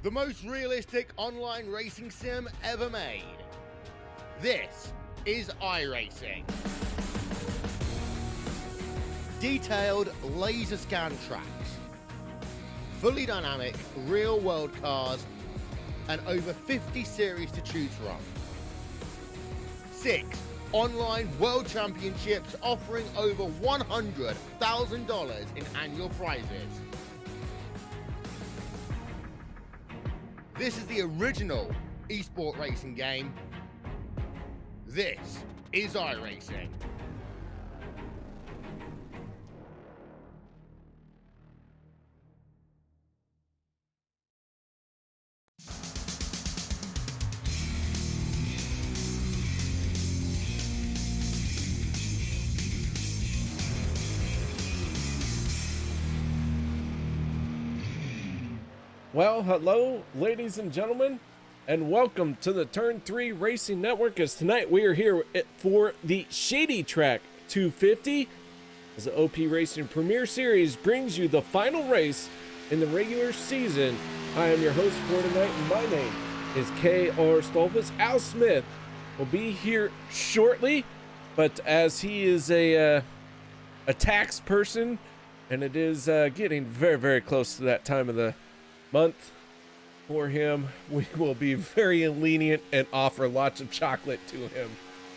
the most realistic online racing sim ever made. This is iRacing. Detailed laser scan tracks, fully dynamic real-world cars, and over 50 series to choose from. 6 online world championships offering over $100,000 in annual prizes. This is the original esport racing game. This is iRacing. Well, hello, ladies and gentlemen, and welcome to the Turn 3 Racing Network, as tonight we are here for the Shady Track 250, as the OP Racing Premier Series brings you the final race in the regular season. I am your host for tonight, and my name is K.R. Stolfus. Al Smith will be here shortly, but as he is a tax person, and it is getting very, very close to that time of the month for him, we will be very lenient and offer lots of chocolate to him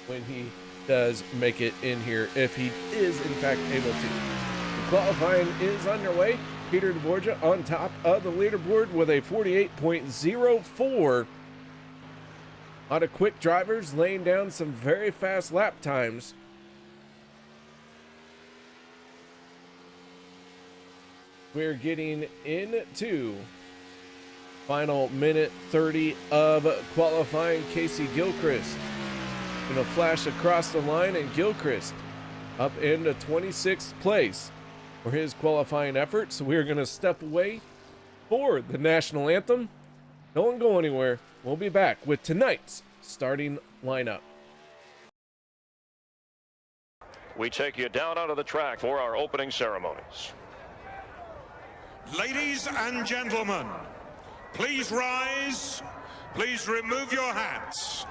when he does make it in here, if he is in fact able to. The qualifying is underway. Peter DeBorgia on top of the leaderboard with a 48.04. A lot of quick drivers laying down some very fast lap times. We're getting into final minute 30 of qualifying. Casey Gilchrist gonna flash across the line, and Gilchrist up into 26th place for his qualifying effort. So we're gonna step away for the national anthem. Don't go anywhere. We'll be back with tonight's starting lineup. We take you down onto the track for our opening ceremonies. Ladies and gentlemen, please rise. Please remove your hats.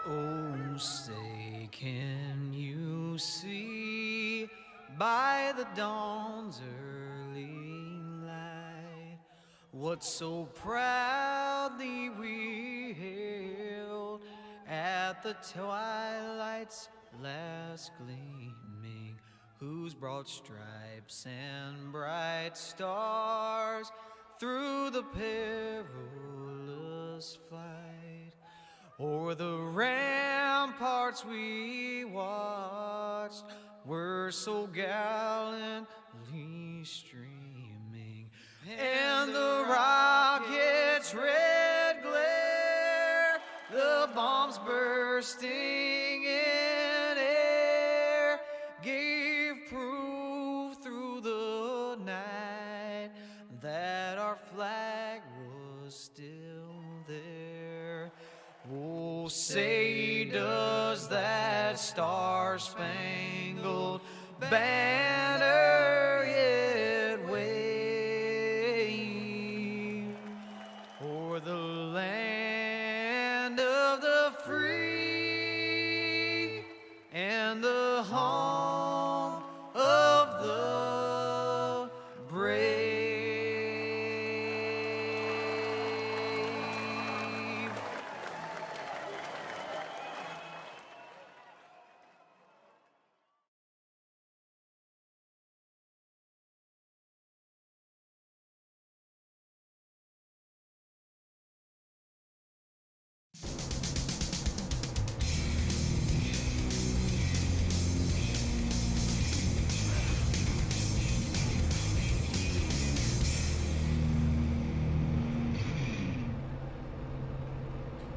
Oh, say, can you see by the dawn's early light what so proudly we hailed at the twilight's last gleaming, whose broad stripes and bright stars through the perilous flight o'er the ramparts we watched were so gallantly streaming, and the rocket's red glare, the bombs bursting in air, gave proof through the night that our flag was still there. Oh, say, does that star-spangled banner yet wave o'er the land of the free and the home of the brave?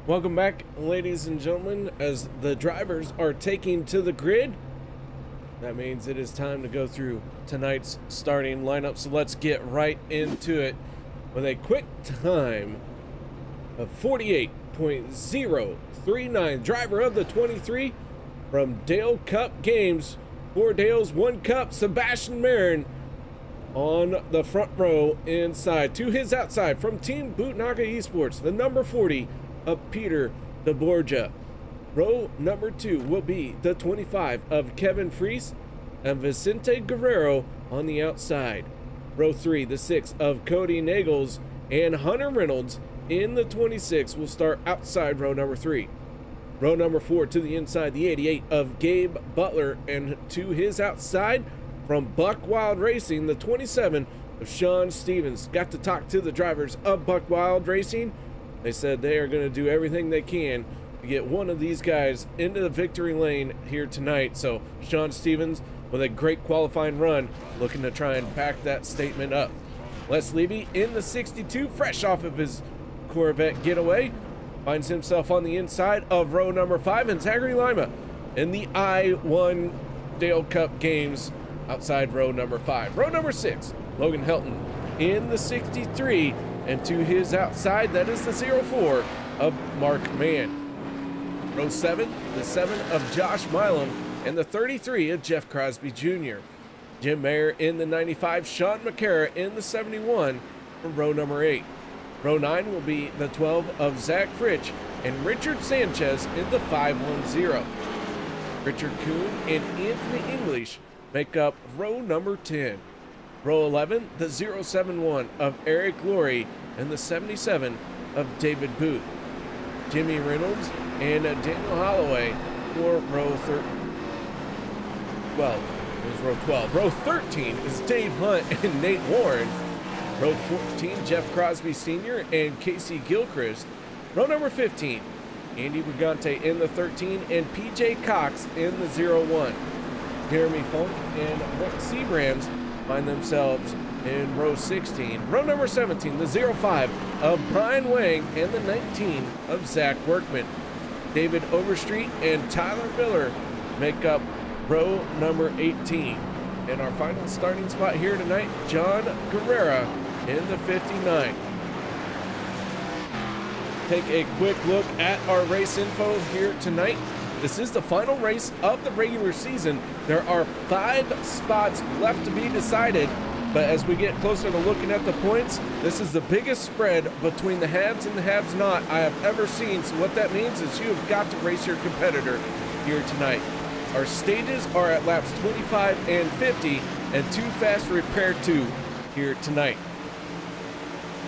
Welcome back, ladies and gentlemen, as the drivers are taking to the grid. That means it is time to go through tonight's starting lineup, so let's get right into it with a quick time of 48.039. Driver of the 23 from Dale Cup Games for Dale's One Cup, Sebastian Marin on the front row inside. To his outside from Team Bootnaga Esports, the number 40 of Peter DeBorgia. Row number 2 will be the 25 of Kevin Fries and Vicente Guerrero on the outside. Row 3, the 6 of Cody Nagels and Hunter Reynolds in the 26 will start outside row number 3. Row number 4 to the inside, the 88 of Gabe Butler, and to his outside from Buck Wild Racing, the 27 of Sean Stevens. Got to talk to the drivers of Buck Wild Racing. They said they are going to do everything they can to get one of these guys into the victory lane here tonight. So Sean Stevens with a great qualifying run, looking to try and back that statement up. Les Levy in the 62, fresh off of his Corvette getaway, finds himself on the inside of row number 5, and Zachary Lima in the I-1 Dale Cup Games outside row number 5. Row number 6, Logan Helton in the 63, and to his outside, that is the 04 of Mark Mann. Row 7, the 7 of Josh Milam, and the 33 of Jeff Crosby Jr. Jim Mayer in the 95, Sean McCara in the 71 for row number 8. Row 9 will be the 12 of Zach Fritch and Richard Sanchez in the 510. Richard Kuhn and Anthony English make up row number 10. Row 11, the 071 of Eric Laurie and the 77 of David Booth. Jimmy Reynolds and Daniel Holloway for row 12. It was row 12. Row 13 is Dave Hunt and Nate Warren. Row 14, Jeff Crosby Sr. and Casey Gilchrist. Row number 15, Andy Brigante in the 13 and PJ Cox in the 01. Jeremy Funk and Brett Seabrams find themselves in row 16. Row number 17, the 05 of Brian Wang and the 19 of Zach Workman. David Overstreet and Tyler Miller make up row number 18. And our final starting spot here tonight, John Guerrera in the 59. Take a quick look at our race info here tonight. This is the final race of the regular season. There are 5 spots left to be decided, but as we get closer to looking at the points, this is the biggest spread between the haves and the haves not I have ever seen. So what that means is you have got to race your competitor here tonight. Our stages are at laps 25 and 50, and 2 fast repair 2 here tonight.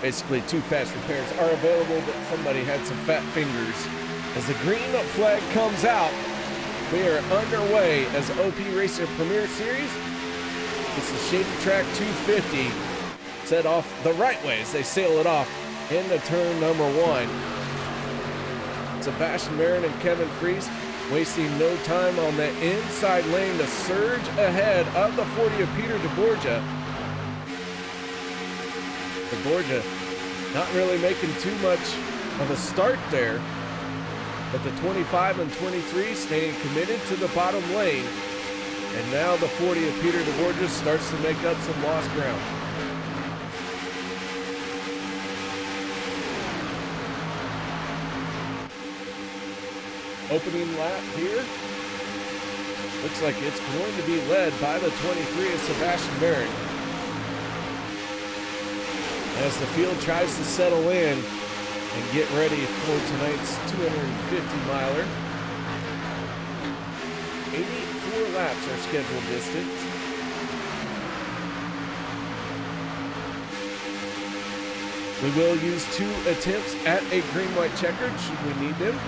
Basically, 2 fast repairs are available, but somebody had some fat fingers. As the green flag comes out, we are underway as OP Racer Premier Series. This is Shady Track 250, set off the right way as they sail it off into turn number 1. Sebastian Marin and Kevin Fries wasting no time on the inside lane to surge ahead of the 40 of Peter DeBorgia. DeBorgia not really making too much of a start there, but the 25 and 23 staying committed to the bottom lane. And now the 40 of Peter DeBorgia starts to make up some lost ground. Opening lap here. Looks like it's going to be led by the 23 of Sebastian Marin. As the field tries to settle in and get ready for tonight's 250-miler. 84 laps are scheduled distance. We will use 2 attempts at a green-white checkered should we need them.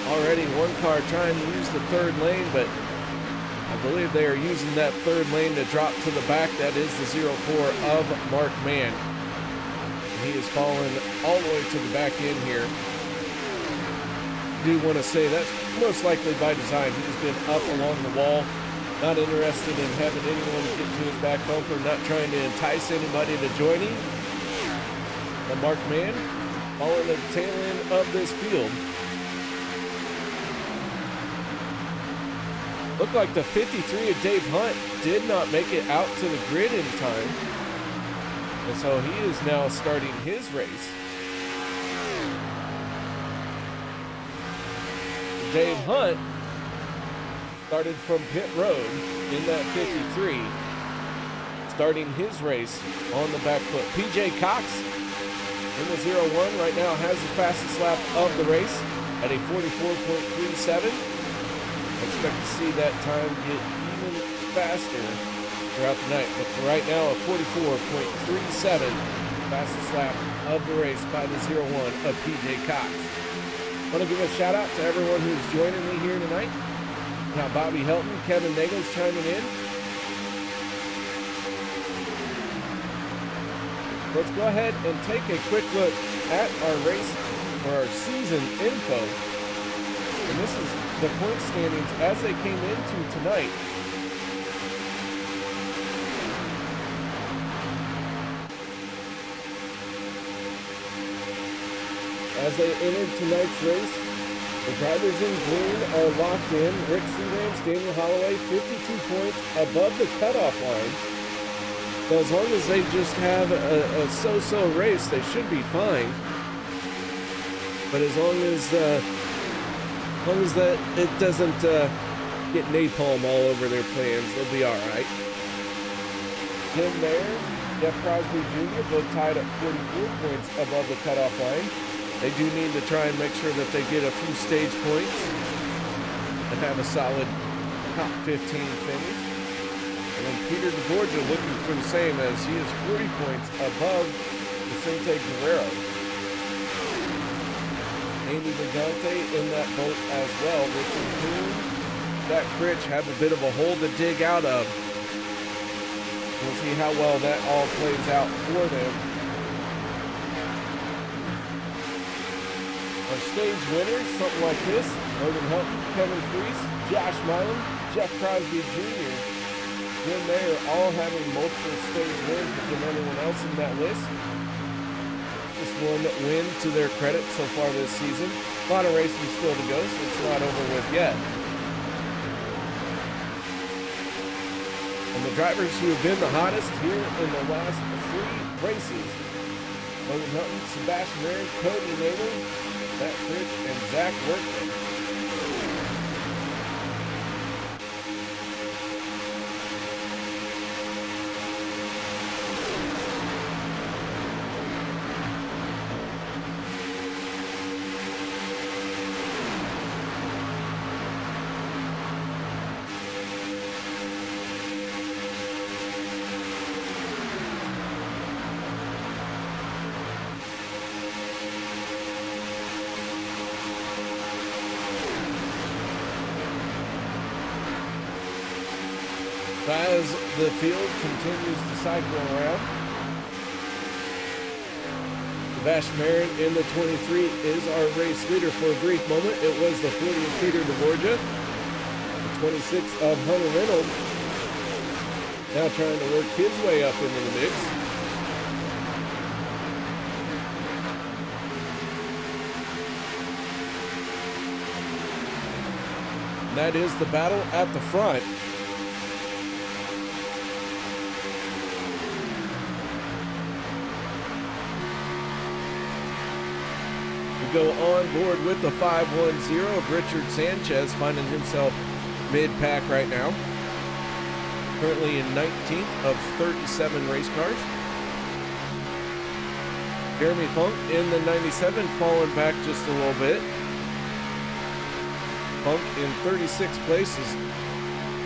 Already one car trying to use the 3rd lane, but I believe they are using that 3rd lane to drop to the back. That is the 04 of Mark Mann. He is falling all the way to the back end here. I do want to say that's most likely by design. He's been up along the wall, not interested in having anyone get to his back bumper, not trying to entice anybody to join him. And Mark Mann following the tail end of this field. Looked like the 53 of Dave Hunt did not make it out to the grid in time. And so he is now starting his race. Dave Hunt started from pit road in that 53, starting his race on the back foot. PJ Cox in the 0-1 right now has the fastest lap of the race at a 44.37. I expect to see that time get even faster throughout the night, but for right now, a 44.37 fastest lap of the race by the 0-1 of PJ Cox. I want to give a shout out to everyone who's joining me here tonight. Now Bobby Helton, Kevin Nagels chiming in. Let's go ahead and take a quick look at our race or our season info. And this is the point standings as they came into tonight. As they entered tonight's race, the drivers in green are locked in. Rick Seagrams, Daniel Holloway, 52 points above the cutoff line. So as long as they just have a so-so race, they should be fine. But as long as that it doesn't get napalm all over their plans, they'll be all right. Jim Mayer, Jeff Crosby Jr. both tied at 44 points above the cutoff line. They do need to try and make sure that they get a few stage points and have a solid top 15 finish. And then Peter DeGorgia looking for the same, as he is 40 points above Vicente Guerrero. Andy Brigante in that boat as well. Richard Kuhn, Jack Critch have a bit of a hole to dig out of. We'll see how well that all plays out for them. Our stage winners, something like this: Logan Helton, Kevin Freese, Josh Milam, Jeff Crosby Jr., Jim Mayer, all having multiple stage wins than anyone else in that list. Just one win to their credit so far this season. A lot of racing still to go, so it's not over with yet. And the drivers who have been the hottest here in the last 3 races: Logan Helton, Sebastian Rare, Cody Nagle, Matt Critch, and Zach Workman. As the field continues to cycle around, Sebastian Marin in the 23 is our race leader for a brief moment. It was the 40 of Peter DeGorgia, the 26 of Hunter Reynolds, now trying to work his way up into the mix. And that is the battle at the front. Go on board with the 510 of Richard Sanchez, finding himself mid-pack right now. Currently in 19th of 37 race cars. Jeremy Funk in the 97, falling back just a little bit. Funk in 36th place is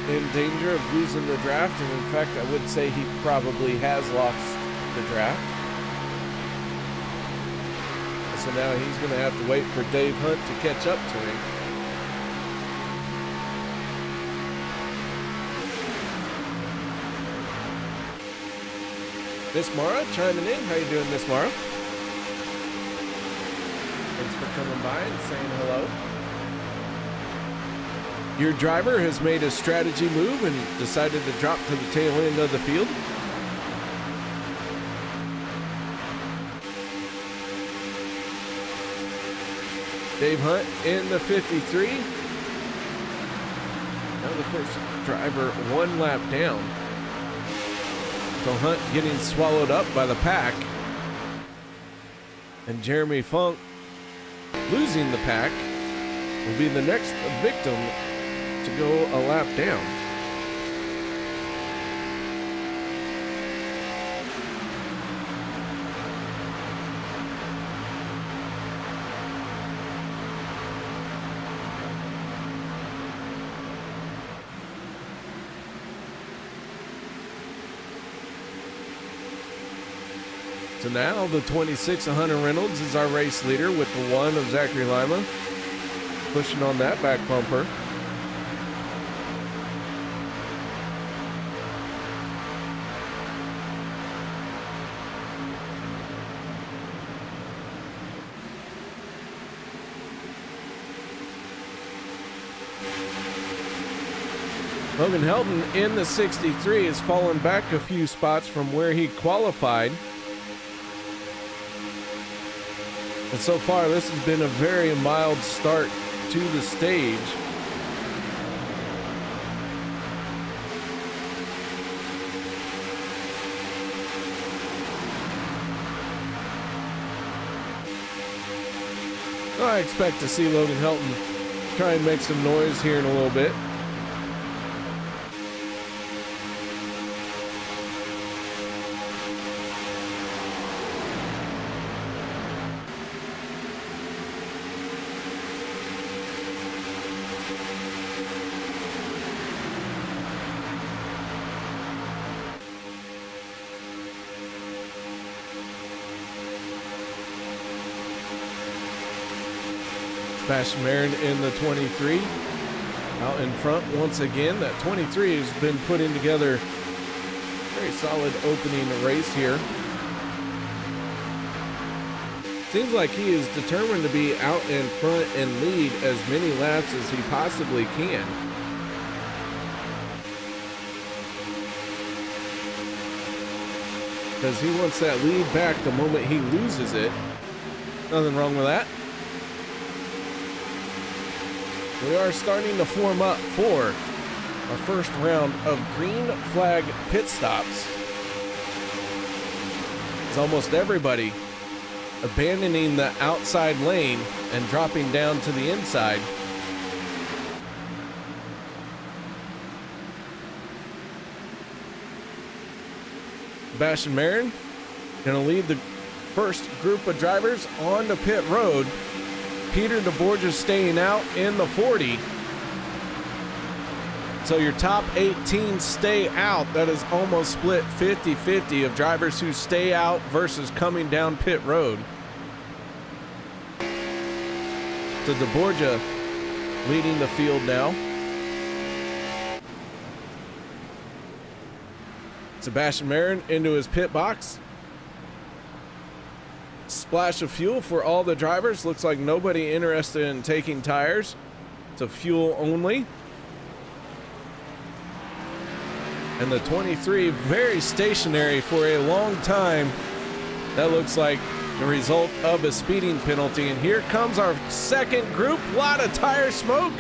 in danger of losing the draft, and in fact I would say he probably has lost the draft. So now he's going to have to wait for Dave Hunt to catch up to him. Miss Mara chiming in. How you doing, Miss Mara? Thanks for coming by and saying hello. Your driver has made a strategy move and decided to drop to the tail end of the field. Dave Hunt in the 53. Now the first driver 1 lap down. So Hunt getting swallowed up by the pack. And Jeremy Funk losing the pack will be the next victim to go a lap down. So now the 26 of Hunter Reynolds is our race leader with the 1 of Zachary Lima pushing on that back bumper. Logan Helton in the 63 has fallen back a few spots from where he qualified. And so far, this has been a very mild start to the stage. I expect to see Logan Helton try and make some noise here in a little bit. Sebastian Marin in the 23 out in front once again. That 23 has been putting together a very solid opening race here. Seems like he is determined to be out in front and lead as many laps as he possibly can. Because he wants that lead back the moment he loses it. Nothing wrong with that. We are starting to form up for our first round of green flag pit stops. It's almost everybody abandoning the outside lane and dropping down to the inside. Sebastian Marin going to lead the first group of drivers on the pit road. Peter DeBorgia staying out in the 40. So your top 18 stay out. That is almost split 50-50 of drivers who stay out versus coming down pit road. So DeBorgia leading the field now. Sebastian Marin into his pit box. Splash of fuel for all the drivers. Looks like nobody interested in taking tires. It's a fuel only. And the 23 very stationary for a long time. That looks like the result of a speeding penalty. And here comes our second group. A lot of tire smoke.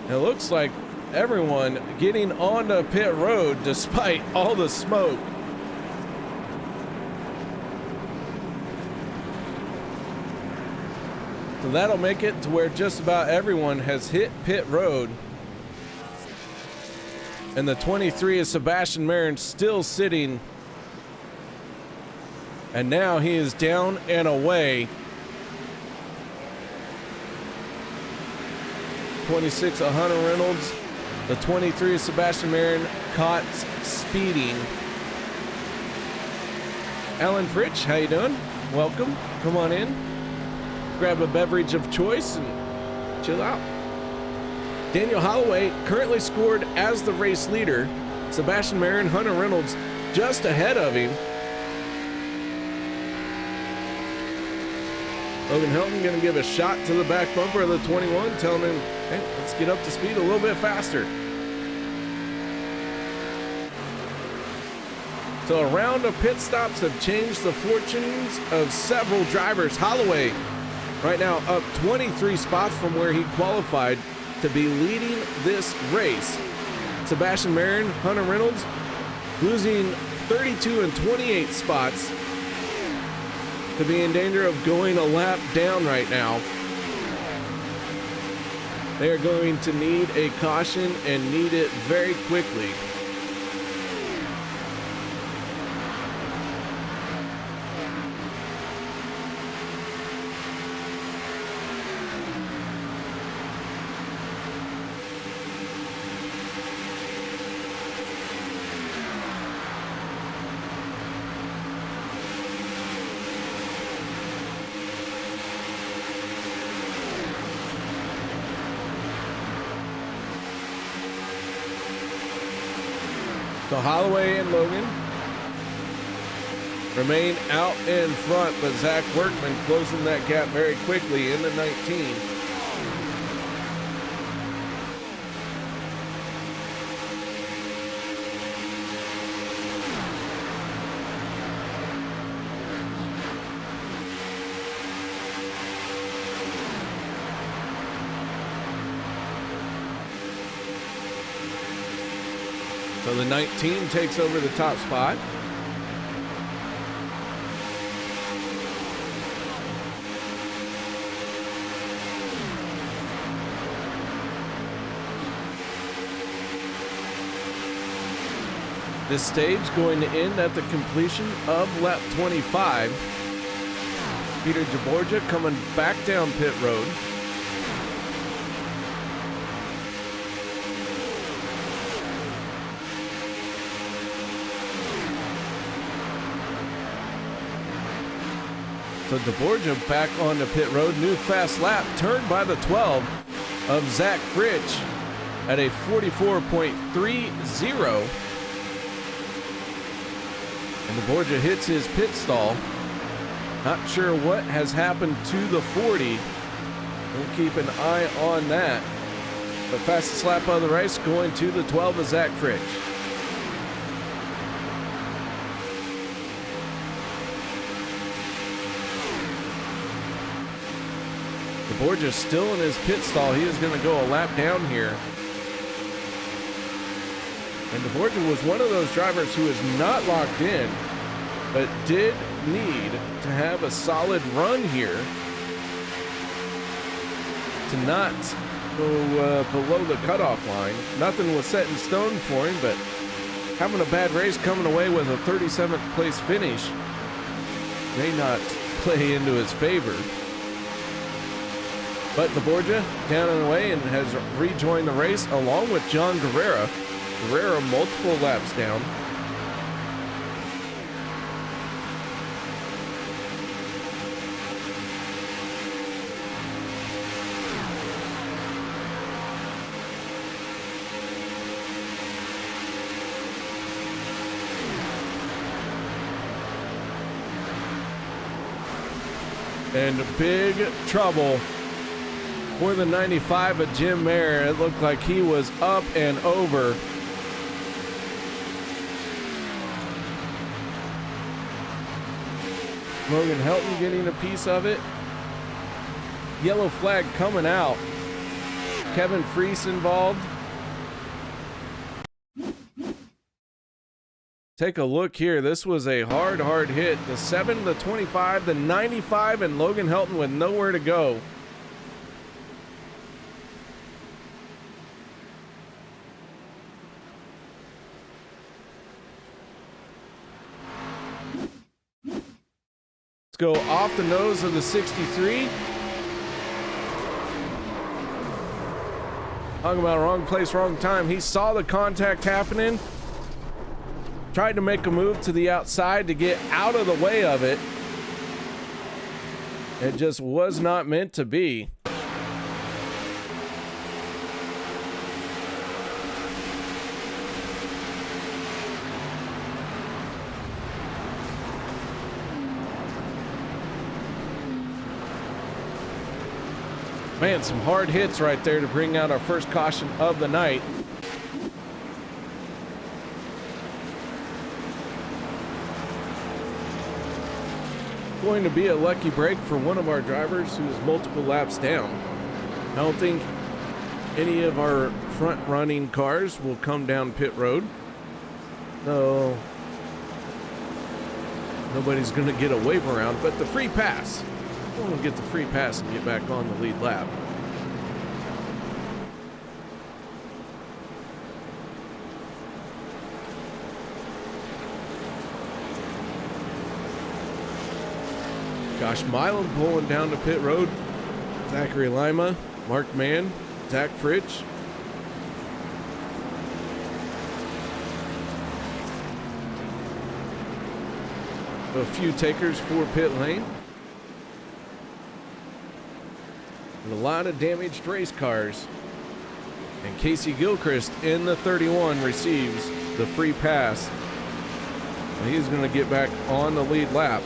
It looks like everyone getting onto pit road despite all the smoke. So that'll make it to where just about everyone has hit pit road. And the 23 is Sebastian Marin still sitting. And now he is down and away. 26 of Hunter Reynolds. The 23 is Sebastian Marin caught speeding. Alan Fritsch, how you doing? Welcome. Come on in. Grab a beverage of choice and chill out. Daniel Holloway currently scored as the race leader. Sebastian Marin, Hunter Reynolds just ahead of him. Logan Helton going to give a shot to the back bumper of the 21, telling him, hey, let's get up to speed a little bit faster. So a round of pit stops have changed the fortunes of several drivers. Holloway right now up 23 spots from where he qualified to be leading this race. Sebastian Marin, Hunter Reynolds losing 32 and 28 spots. could be in danger of going a lap down right now. They are going to need a caution and need it very quickly. So Holloway and Logan remain out in front, but Zach Workman closing that gap very quickly into 19. So the 19 takes over the top spot. This stage going to end at the completion of lap 25. Peter Jaborja coming back down pit road. So DeBorgia back on the pit road. New fast lap turned by the 12 of Zach Fritsch at a 44.30. And DeBorgia hits his pit stall. Not sure what has happened to the 40. We'll keep an eye on that. But fastest lap of the race going to the 12 of Zach Fritsch. Borgia still in his pit stall. He is going to go a lap down here. And DeBorgia was one of those drivers who is not locked in, but did need to have a solid run here to not go below the cutoff line. Nothing was set in stone for him, but having a bad race coming away with a 37th place finish may not play into his favor. But DeBorgia down and away and has rejoined the race along with John Guerrera. Guerrera multiple laps down. And big trouble for the 95 of Jim Mayer. It looked like he was up and over. Logan Helton getting a piece of it. Yellow flag coming out. Kevin Freese involved. Take a look here. This was a hard hit. The 7, the 25, the 95, and Logan Helton with nowhere to go. Go off the nose of the 63. Talking about wrong place, wrong time. He saw the contact happening. Tried to make a move to the outside to get out of the way of it. It just was not meant to be. Man, some hard hits right there to bring out our first caution of the night. Going to be a lucky break for one of our drivers who is multiple laps down. I don't think any of our front running cars will come down pit road. So Nobody's going to get a wave around, but the free pass. We'll get the free pass and get back on the lead lap. Josh Milam pulling down to pit road. Zachary Lima, Mark Mann, Zach Fritsch. A few takers for pit lane. And a lot of damaged race cars. And Casey Gilchrist in the 31 receives the free pass. And he's going to get back on the lead lap.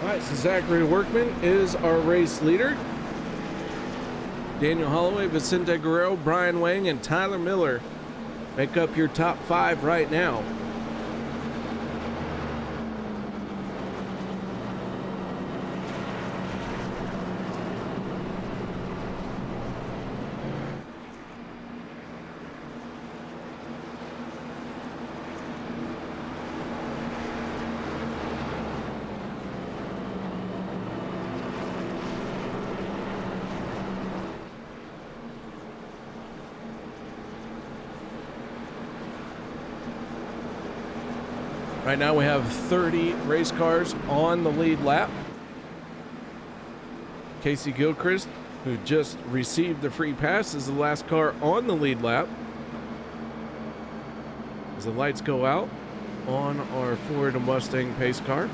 All right, so Zachary Workman is our race leader. Daniel Holloway, Vicente Guerrero, Brian Wang, and Tyler Miller make up your top 5 right now. Right now we have 30 race cars on the lead lap. Casey Gilchrist, who just received the free pass, is the last car on the lead lap. As the lights go out on our Ford Mustang pace car.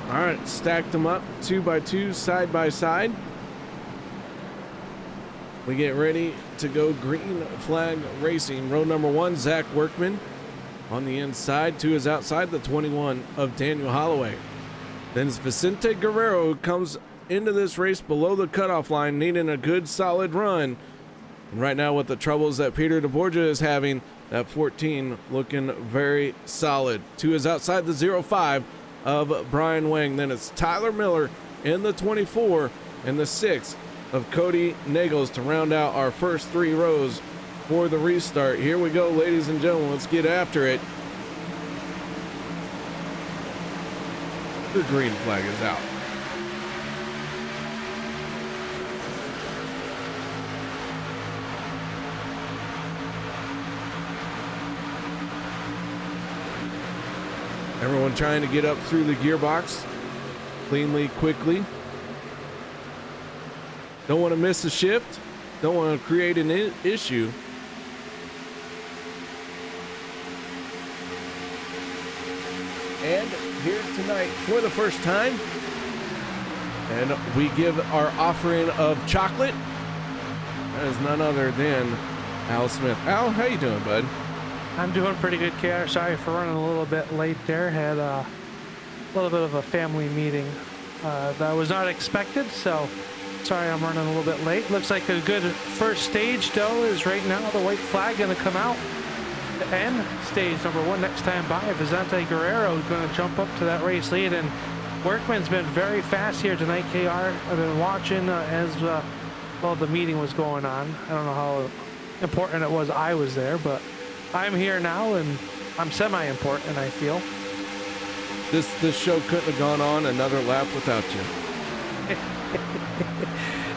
All right, stacked them up 2 by 2, side by side. We get ready to go green flag racing. Row number 1, Zach Workman on the inside. 2 is outside, the 21 of Daniel Holloway. Then it's Vicente Guerrero who comes into this race below the cutoff line, needing a good solid run. And right now with the troubles that Peter DeBorgia is having, that 14 looking very solid. 2 is outside the 05 of Brian Wang. Then it's Tyler Miller in the 24 and the 6 of Cody Nagels to round out our first 3 rows for the restart. Here we go, ladies and gentlemen. Let's get after it. The green flag is out. Everyone trying to get up through the gearbox cleanly, quickly. Don't want to miss a shift. Don't want to create an issue. And here tonight for the first time, and we give our offering of chocolate. That is none other than Al Smith. Al, how you doing, bud? I'm doing pretty good, KR. Sorry for running a little bit late there. Had a little bit of a family meeting that was not expected, so sorry I'm running a little bit late. Looks like a good first stage, though, is right now the white flag going to come out to end stage number 1 next time by. Vicente Guerrero is going to jump up to that race lead, and Workman's been very fast here tonight, KR. I've been watching as well, the meeting was going on. I don't know how important it was I was there, but I'm here now, and I'm semi-important, I feel. This show couldn't have gone on another lap without you.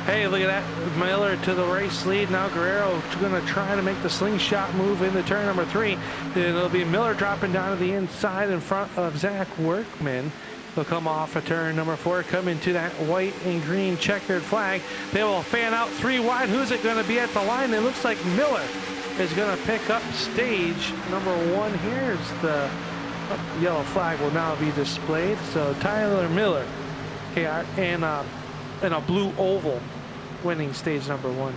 Hey, look at that. Miller to the race lead. Now Guerrero going to try to make the slingshot move into turn number 3. Then it'll be Miller dropping down to the inside in front of Zach Workman. They'll come off of turn number 4, come into that white and green checkered flag. They will fan out 3 wide. Who's it going to be at the line? It looks like Miller is going to pick up stage number 1. Here's the yellow flag will now be displayed. So Tyler Miller, KR, in a blue oval, winning stage number 1.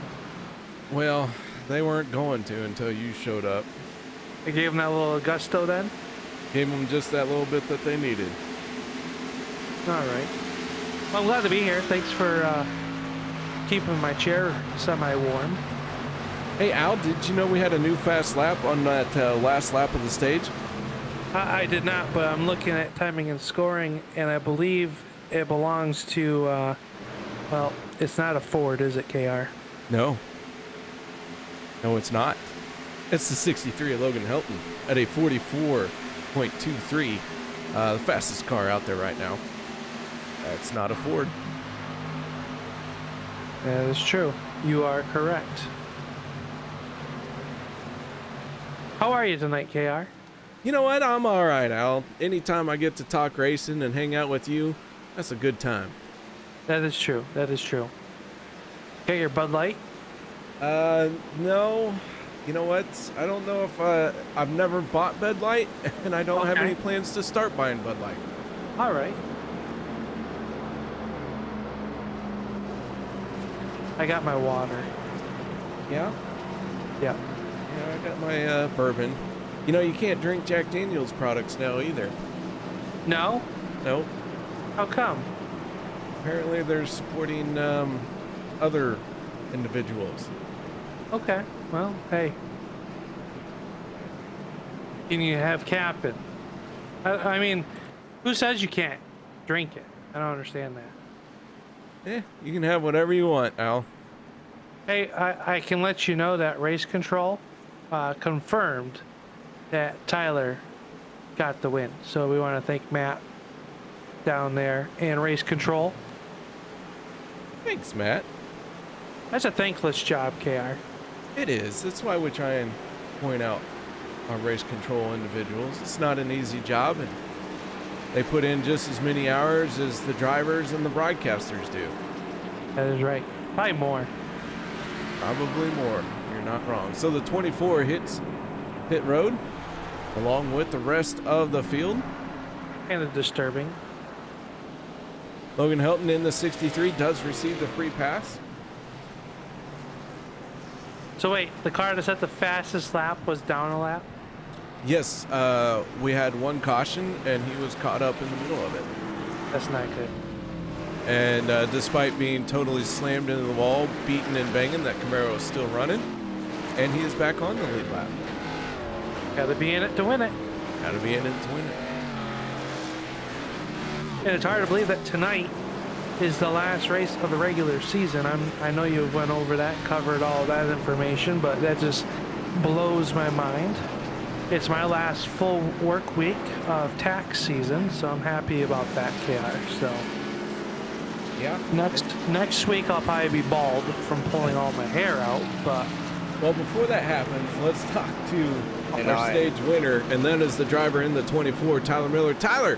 Well, they weren't going to until you showed up. They gave him that little gusto then? Gave them just that little bit that they needed. All right. Well, I'm glad to be here. Thanks for keeping my chair semi-warm. Hey, Al, did you know we had a new fast lap on that last lap of the stage? I did not, but I'm looking at timing and scoring, and I believe it belongs to, well, it's not a Ford, is it, KR? No. No, it's not. It's the 63 of Logan Helton at a 44.23. The fastest car out there right now. It's not a Ford. That is true. You are correct. How are you tonight, KR? You know what? I'm all right, Al. Anytime I get to talk racing and hang out with you, that's a good time. That is true. That is true. Got your Bud Light? No. You know what? I don't know if I've never bought Bud Light, and I don't have any plans to start buying Bud Light. All right. I got my water. Yeah? Yeah. Yeah, I got my bourbon. You know, you can't drink Jack Daniel's products now either. No? Nope. How come? Apparently they're supporting other individuals. Okay. Well, hey. Can you have Cap'n? I mean, who says you can't drink it? I don't understand that. You can have whatever you want, Al. Hey, I can let you know that Race Control confirmed that Tyler got the win. So we want to thank Matt down there and Race Control. Thanks, Matt. That's a thankless job, KR. It is. That's why we try and point out our Race Control individuals. It's not an easy job, and they put in just as many hours as the drivers and the broadcasters do. That is right. Probably more. Probably more. You're not wrong. So the 24 hits pit road along with the rest of the field. Kind of disturbing. Logan Helton in the 63 does receive the free pass. So wait, the car that set the fastest lap was down a lap? Yes, we had one caution, and he was caught up in the middle of it. That's not good. And despite being totally slammed into the wall, beaten and banging, that Camaro is still running, and he is back on the lead lap. Gotta be in it to win it. Gotta be in it to win it. And it's hard to believe that tonight is the last race of the regular season. I know you went over that, covered all that information, but that just blows my mind. It's my last full work week of tax season, so I'm happy about that, KR. So yeah, next week I'll probably be bald from pulling all my hair out, but well, before that happens, let's talk to our stage winner, and that is the driver in the 24, Tyler Miller. Tyler,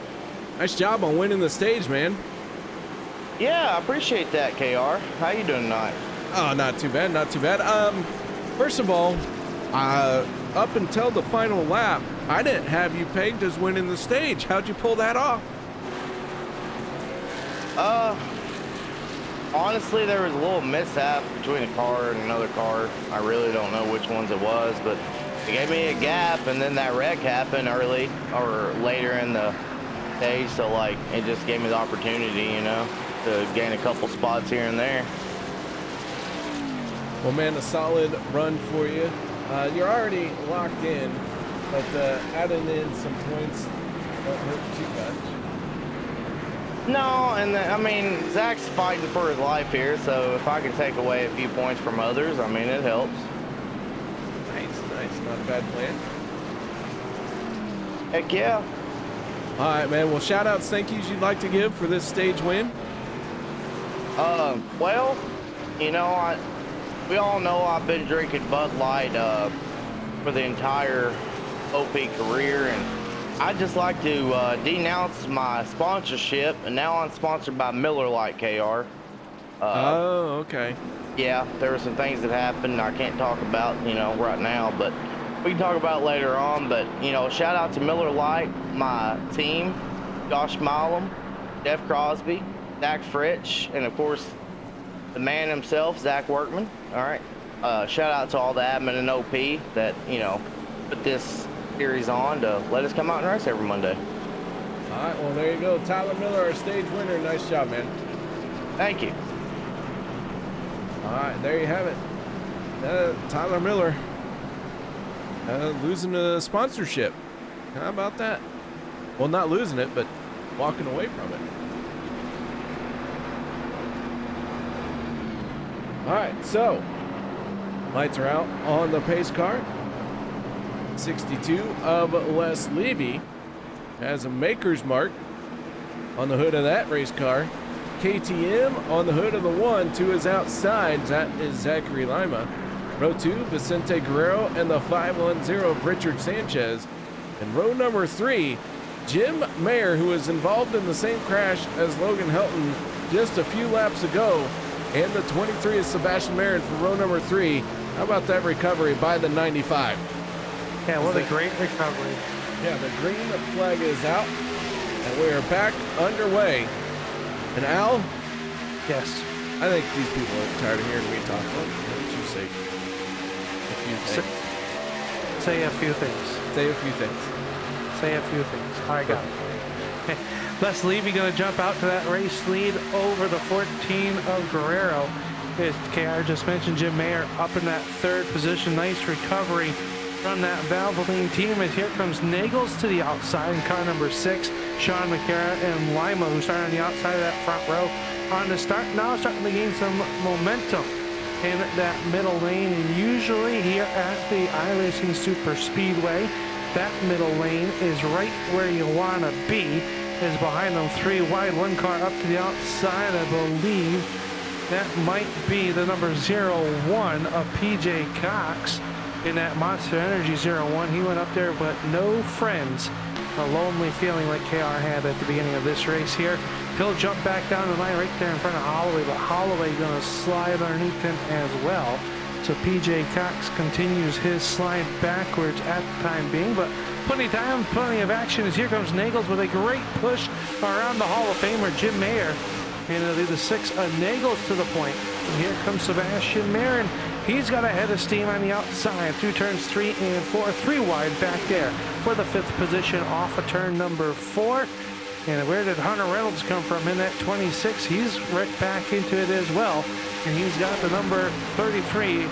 nice job on winning the stage, man. Yeah, I appreciate that, KR. How you doing tonight? Oh, not too bad, not too bad. First of all, up until the final lap, I didn't have you pegged as winning the stage. How'd you pull that off? Honestly, there was a little mishap between a car and another car. I really don't know which ones it was, but They gave me a gap, and then that wreck happened early or later in the day, so like it just gave me the opportunity, you know, to gain a couple spots here and there. Well, man, a solid run for you. You're already locked in, but adding in some points won't hurt too much. No, and I mean, Zach's fighting for his life here, so if I can take away a few points from others, I mean, it helps. Nice, not a bad plan. Heck yeah. All right, man. Well, shout outs, thank yous you'd like to give for this stage win? Well, you know, we all know I've been drinking Bud Light for the entire OP career, and I'd just like to denounce my sponsorship, and now I'm sponsored by Miller Lite, KR. Oh, okay. Yeah, there were some things that happened I can't talk about, you know, right now, but we can talk about it later on. But, you know, shout out to Miller Lite, my team, Josh Milam, Jeff Crosby, Zach Fritch, and of course, the man himself, Zach Workman. All right. Shout out to all the admin and OP that, you know, put this series on to let us come out and race every Monday. All right, well, there you go. Tyler Miller, our stage winner. Nice job, man. Thank you. All right, there you have it. Tyler Miller losing the sponsorship. How about that? Well, not losing it, but walking away from it. All right, so lights are out on the pace car. 62 of Les Levy has a maker's mark on the hood of that race car. KTM on the hood of the 1 to his outside. That is Zachary Lima. Row 2, Vicente Guerrero and the 510 of Richard Sanchez. And row number 3, Jim Mayer, who was involved in the same crash as Logan Helton just a few laps ago. And the 23 is Sebastian Marin for row number 3. How about that recovery by the 95? Yeah, what a great recovery. Yeah, the green flag is out, and we are back underway. And Al? Yes. I think these people are tired of hearing me talk. What did you say? A few things. Say a few things. Say a few things. Say a few things. All right, got it. Les Levy going to jump out to that race lead over the 14 of Guerrero. As KR just mentioned, Jim Mayer up in that 3rd position. Nice recovery from that Valvoline team. As here comes Nagels to the outside in car number 6. Sean McCara and Lima, who started on the outside of that front row on the start. Now starting to gain some momentum in that middle lane. And usually here at the iRacing Superspeedway, that middle lane is right where you want to be. Is behind them 3 wide, 1 car up to the outside. I believe that might be the number 01 of PJ Cox in that Monster Energy 01. He went up there, but no friends. A lonely feeling like KR had at the beginning of this race here. He'll jump back down the line right there in front of Holloway, but Holloway going to slide underneath him as well. So PJ Cox continues his slide backwards at the time being, but plenty of time, plenty of action as here comes Nagels with a great push around the Hall of Famer Jim Mayer. And it'll be the 6 of Nagels to the point. And here comes Sebastian Marin. He's got a head of steam on the outside through turns 3 and 4, 3 wide back there for the 5th position off of turn number 4. And where did Hunter Reynolds come from in that 26? He's right back into it as well. And he's got the number 33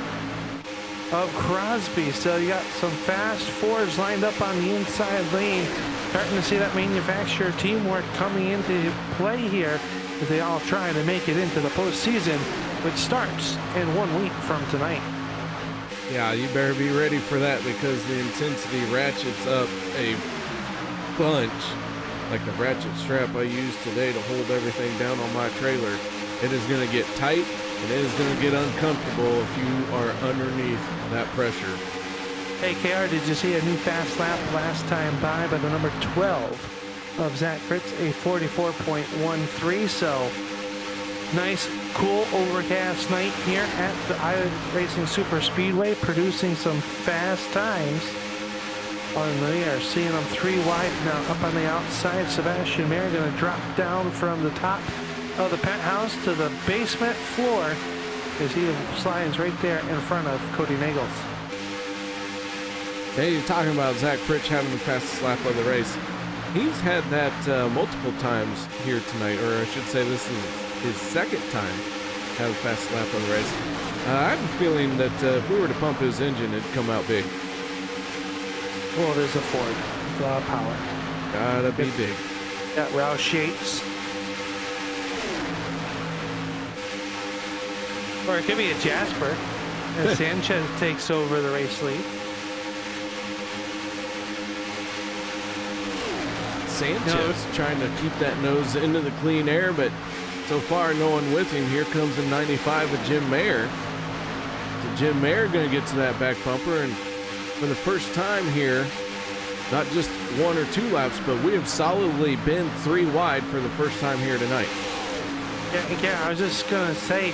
of Crosby. So you got some fast fours lined up on the inside lane. Starting to see that manufacturer teamwork coming into play here as they all try to make it into the postseason, which starts in 1 week from tonight. Yeah, you better be ready for that because the intensity ratchets up a bunch. Like the ratchet strap I used today to hold everything down on my trailer. It is going to get tight and it is going to get uncomfortable if you are underneath that pressure. Hey, KR, did you see a new fast lap last time by the number 12 of Zach Fritz, a 44.13? So nice, cool, overcast night here at the iRacing Superspeedway, producing some fast times. And we are seeing them 3 wide now up on the outside. Sebastian Mayer going to drop down from the top of the penthouse to the basement floor as he slides right there in front of Cody Nagels. Hey, you're talking about Zach Fritsch having the fastest lap of the race. He's had that multiple times here tonight, or I should say this is his second time to have the fastest lap of the race. I have a feeling that if we were to pump his engine, it'd come out big. Well, there's a Ford. It's a lot of power. Gotta be big. Got Roush shapes. Or it could be a Jasper as Sanchez takes over the race lead. Sanchez trying to keep that nose into the clean air, but so far no one with him. Here comes the 95 with Jim Mayer. So Jim Mayer going to get to that back bumper, and for the first time here, not just 1 or 2 laps, but we have solidly been 3 wide for the first time here tonight. Yeah, I was just gonna say,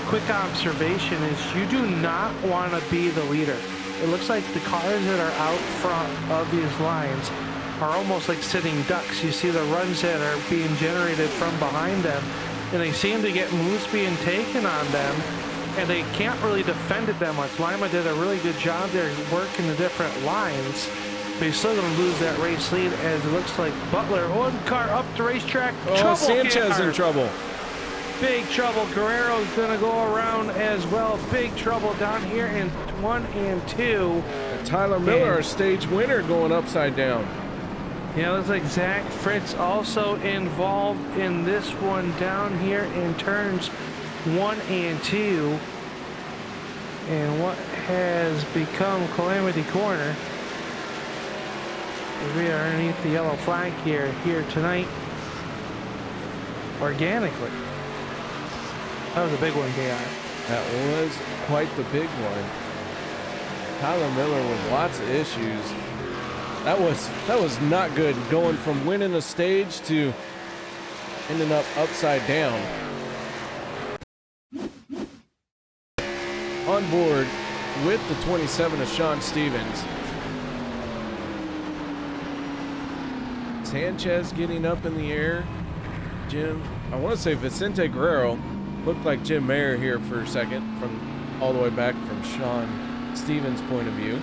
quick observation is you do not want to be the leader. It looks like the cars that are out front of these lines are almost like sitting ducks. You see the runs that are being generated from behind them, and they seem to get moves being taken on them, and they can't really defend it that much. Lima did a really good job there working the different lines, but he's still going to lose that race lead as it looks like Butler, one car up the racetrack. Oh, Sanchez in trouble. Big trouble. Guerrero's going to go around as well. Big trouble down here in 1 and 2. And Tyler Miller, our stage winner, going upside down. Yeah, looks like Zach Fritz also involved in this one down here in turns 1 and 2. And what has become Calamity Corner. We are underneath the yellow flag here tonight. Organically. That was a big one, KR. That was quite the big one. Tyler Miller with lots of issues. That was not good, going from winning a stage to ending up upside down. On board with the 27 of Sean Stevens. Sanchez getting up in the air. I want to say Vicente Guerrero. Looked like Jim Mayer here for a second, from all the way back from Sean Stevens' point of view.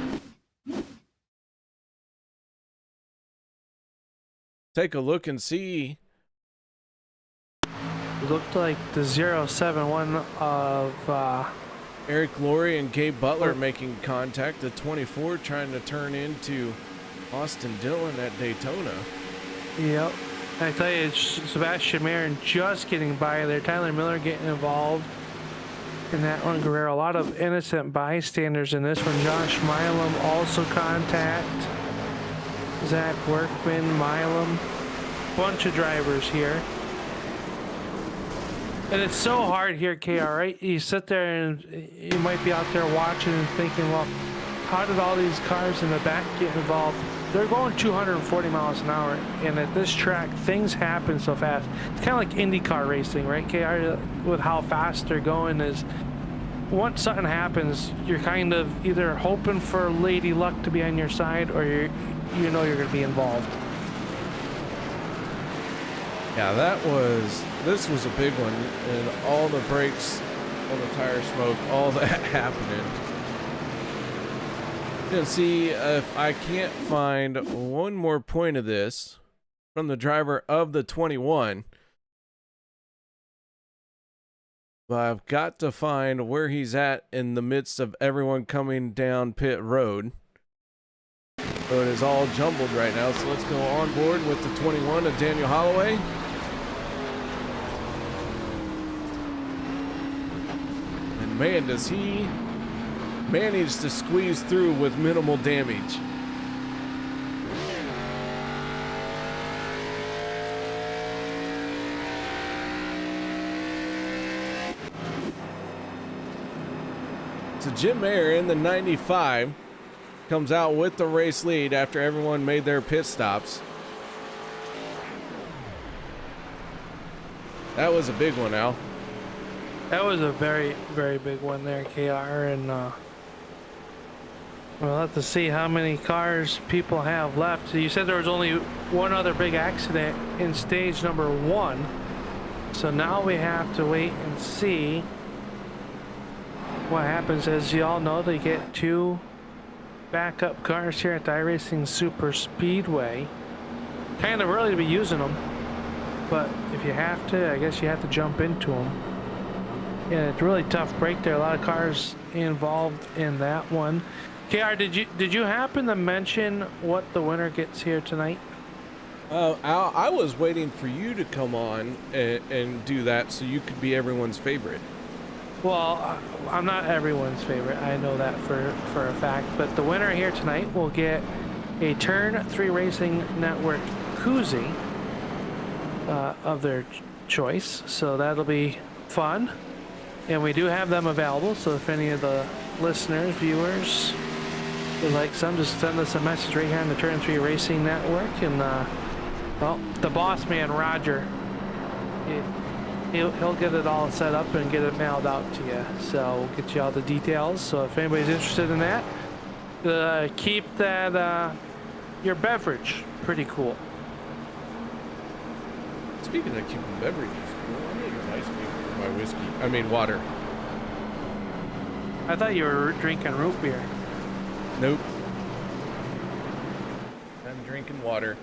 Take a look and see. Looked like the 071 of Eric Laurie and Gabe Butler making contact. The 24 trying to turn into Austin Dillon at Daytona. Yep. I tell you, it's Sebastian Marin just getting by there. Tyler Miller getting involved in that one. Guerrero, a lot of innocent bystanders in this one. Josh Milam also contact. Zach Workman, Milam, bunch of drivers here. And it's so hard here, KR, right? You sit there and you might be out there watching and thinking, well, how did all these cars in the back get involved? They're going 240 miles an hour, and at this track, things happen so fast. It's kind of like IndyCar racing, right, KR? With how fast they're going is, once something happens, you're kind of either hoping for lady luck to be on your side, or you know you're going to be involved. Yeah, this was a big one, and all the brakes, all the tire smoke, all that happening. Gonna see if I can't find one more point of this from the driver of the 21. But I've got to find where he's at in the midst of everyone coming down pit road. So it is all jumbled right now. So let's go on board with the 21 of Daniel Holloway. And man, does he manage to squeeze through with minimal damage. So Jim Mayer in the 95 comes out with the race lead after everyone made their pit stops. That was a big one, Al. That was a very, very big one there, KR, and we'll have to see how many cars people have left. So you said there was only one other big accident in stage number 1. So now we have to wait and see what happens. As you all know, they get 2 backup cars here at the iRacing Superspeedway. Kind of early to be using them, but if you have to, I guess you have to jump into them. And it's a really tough break there. A lot of cars involved in that one. KR, did you happen to mention what the winner gets here tonight? Al, I was waiting for you to come on and do that so you could be everyone's favorite. Well, I'm not everyone's favorite. I know that for a fact. But the winner here tonight will get a Turn 3 Racing Network koozie of their choice. So that'll be fun. And we do have them available. So if any of the listeners, viewers would like some, just send us a message right here on the Turn 3 Racing Network. And, well, the boss man, Roger, he'll get it all set up and get it mailed out to you. So we'll get you all the details. So if anybody's interested in that, keep that your beverage pretty cool. Speaking of keeping beverages cool, I need an ice cream for my whiskey. I mean water. I thought you were drinking root beer. Nope. I'm drinking water.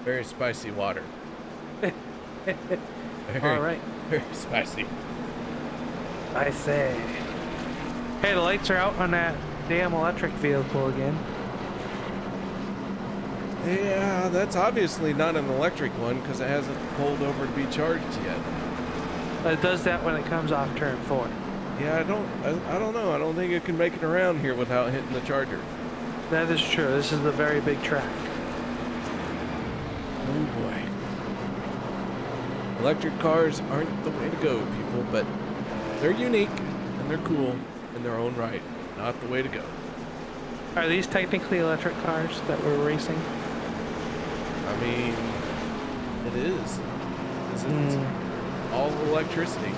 Very spicy water. All right. Very spicy. I say. Hey, the lights are out on that damn electric vehicle again. Yeah, that's obviously not an electric one because it hasn't pulled over to be charged yet. It does that when it comes off turn 4. Yeah, I don't know. I don't think it can make it around here without hitting the charger. That is true. This is a very big track. Oh boy. Electric cars aren't the way to go, people, but they're unique and they're cool in their own right. Not the way to go. Are these technically electric cars that we're racing? I mean, it is. This is all electricity.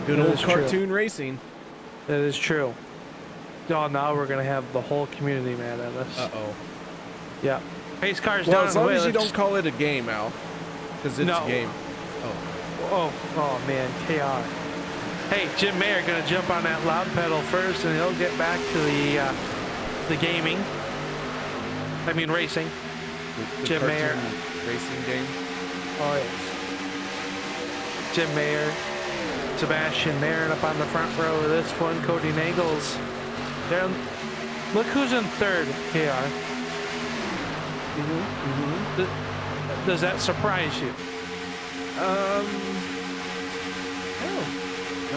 Good That old is cartoon true. racing. That is true. Oh, now we're going to have the whole community mad at us. Uh-oh. Yeah. Pace cars Well, down as the long way. as you Let's- don't call it a game, Al. Because it's No. a game. Oh man, KR. Hey, Jim Mayer going to jump on that loud pedal first, and he'll get back to the gaming. I mean racing. The Jim cartoon Mayer. racing game. Oh yes. Jim Mayer, Sebastian Marin up on the front row of this one. Cody Nagels. There. Look who's in third, KR. Does that surprise you?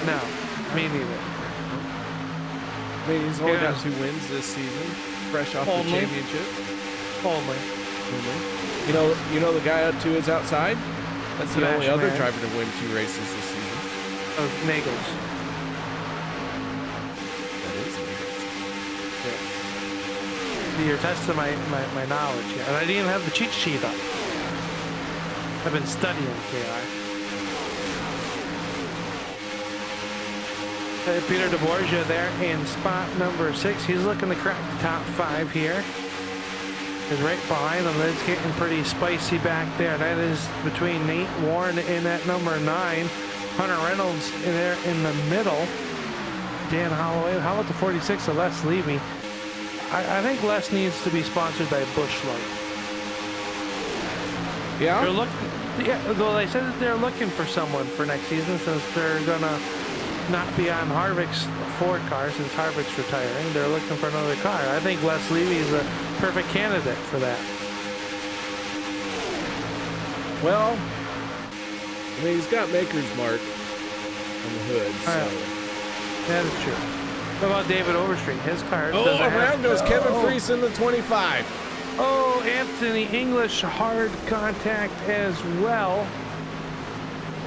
No, me neither. I mean, he's only got Yes. 2 wins this season, fresh off Only. the championship. Only. You know the guy up to his outside? That's the only Sebastian other Mayer. driver to win 2 races this season. Oh, Nagels. That is amazing. You're testing my knowledge here. And I didn't even have the cheat sheet up. I've been studying, KR. Peter DeBorgia there in spot number 6. He's looking to crack the top 5 here. Is right behind him. It's getting pretty spicy back there. That is between Nate Warren and that number 9. Hunter Reynolds in there in the middle. Dan Holloway. How about the 46 of Les Levy? I think Les needs to be sponsored by Busch Light. Yeah? They're looking. Yeah, though they said that they're looking for someone for next season since they're gonna not be on Harvick's Ford car since Harvick's retiring. They're looking for another car. I think Les Levy is a perfect candidate for that. Well, I mean, he's got Maker's Mark on the hood, so. That is true. What about David Overstreet? His car Oh, doesn't around have... goes Kevin Freese in the 25. Oh, Anthony English, hard contact as well.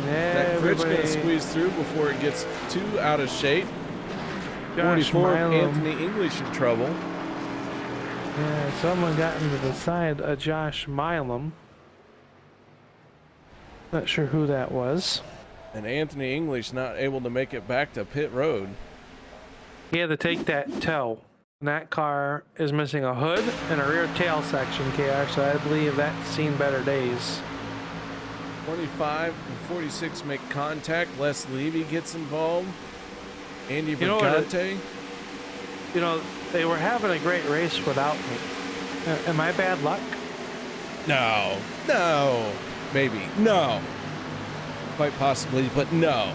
That Fritz Everybody... gonna squeeze through before it gets too out of shape. Josh 44, Milam. Anthony English in trouble. Yeah, someone got into the side of Josh Milam. Not sure who that was. And Anthony English not able to make it back to pit road. He had to take that tow. And that car is missing a hood and a rear tail section, KR, so I believe that's seen better days. 25 and 46 make contact. Les Levy gets involved. Andy You know what Brigante. you know, they were having a great race without me. Am I bad luck? No, no, maybe, no. Quite possibly, but no.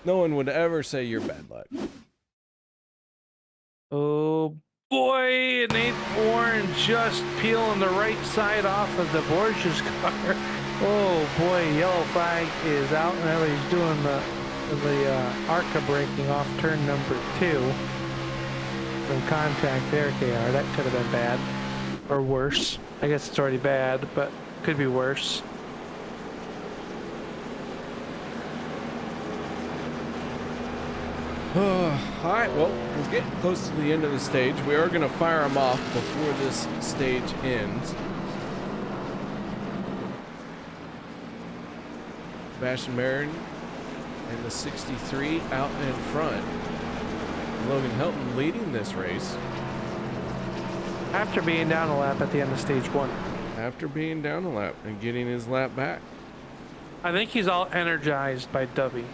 No one would ever say you're bad luck. Oh boy, an 8th Warren just peeling the right side off of the Borges car. Oh boy, yellow flag is out and everybody's doing the ARCA braking off turn number 2. From contact there, KR. That could have been bad. Or worse. I guess it's already bad, but could be worse. All right, well, we're getting close to the end of the stage. We are going to fire them off before this stage ends. Sebastian Marin and the 63 out in front. Logan Helton leading this race. After being down a lap at the end of stage 1. After being down a lap and getting his lap back. I think he's all energized by Dubby.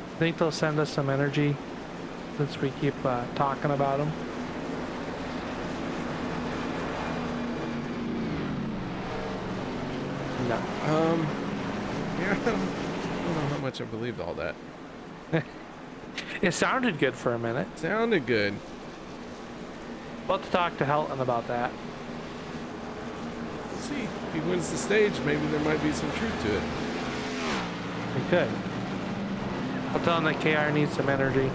I think they'll send us some energy since we keep talking about him. No. Yeah, I don't know how much I believed all that. It sounded good for a minute. Sounded good. We'll have to talk to Helton about that. We'll see. If he wins the stage, maybe there might be some truth to it. We could. I'll tell him that KR needs some energy.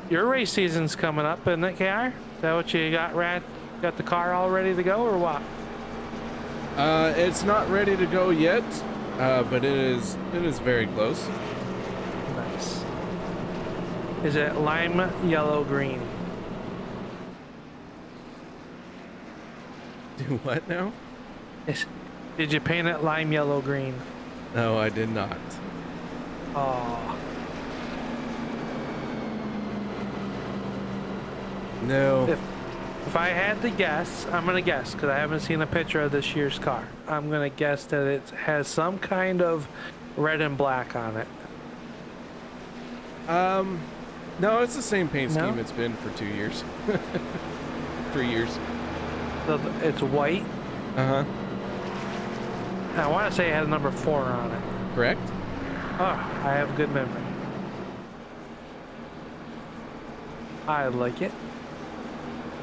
Your race season's coming up, isn't it, KR? Is that what you got, Rad? Got the car all ready to go, or what? It's not ready to go yet, but it is very close. Nice. Is it lime, yellow, green? Do what now? Did you paint it lime, yellow, green? No, I did not. Oh. No. If I had to guess, I'm gonna guess because I haven't seen a picture of this year's car. I'm gonna guess that it has some kind of red and black on it. No, it's the same paint scheme No? it's been for 2 years. 3 years. So it's white. Uh-huh. I want to say it had a number 4 on it. Correct? Oh, I have good memory. I like it.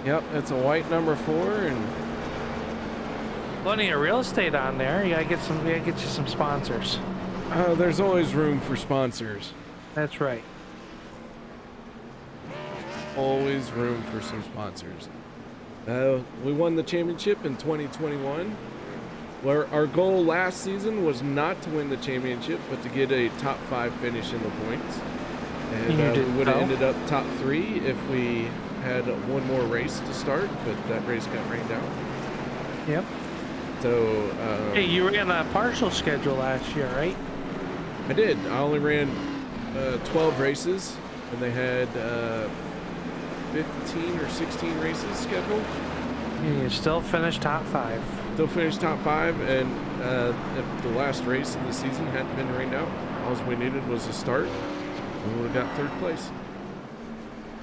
Yep, it's a white number 4 and Plenty of real estate on there. You gotta get some. You gotta get you some sponsors. there's always room for sponsors. That's right. Always room for some sponsors. We won the championship in 2021. Where our goal last season was not to win the championship, but to get a top 5 finish in the points. And we would have ended up top 3 if we had one more race to start, but that race got rained out. Yep. So Hey, you were in a partial schedule last year, right? I did. I only ran 12 races, and they had 15 or 16 races scheduled. And you still finished top 5. Still finished top 5, and if the last race of the season hadn't been rained out, all we needed was a start, and we would have got 3rd place.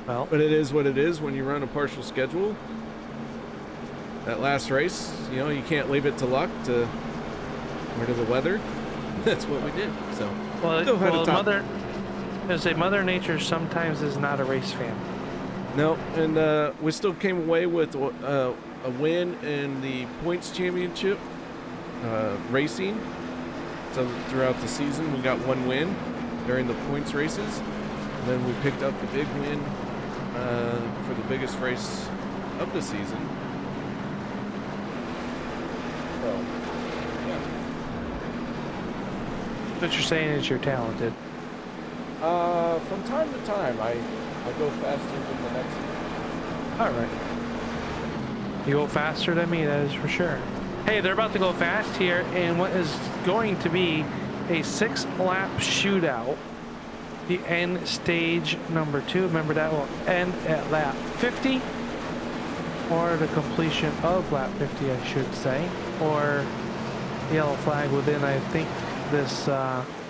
Well, But it is what it is when you run a partial schedule. That last race, you know, you can't leave it to luck or to the weather. That's what we did. So, still had a top. Mother Nature sometimes is not a race fan. No, and we still came away with a win in the points championship racing. So throughout the season, we got 1 win during the points races. And then we picked up the big win for the biggest race of the season. So, yeah. What you're saying is you're talented. From time to time, I go faster than the next one. All right. You go faster than me, that is for sure. Hey, they're about to go fast here in what is going to be a 6-lap shootout. The end stage number 2. Remember that will end at lap 50. or the completion of lap 50, I should say, or yellow flag within, I think, this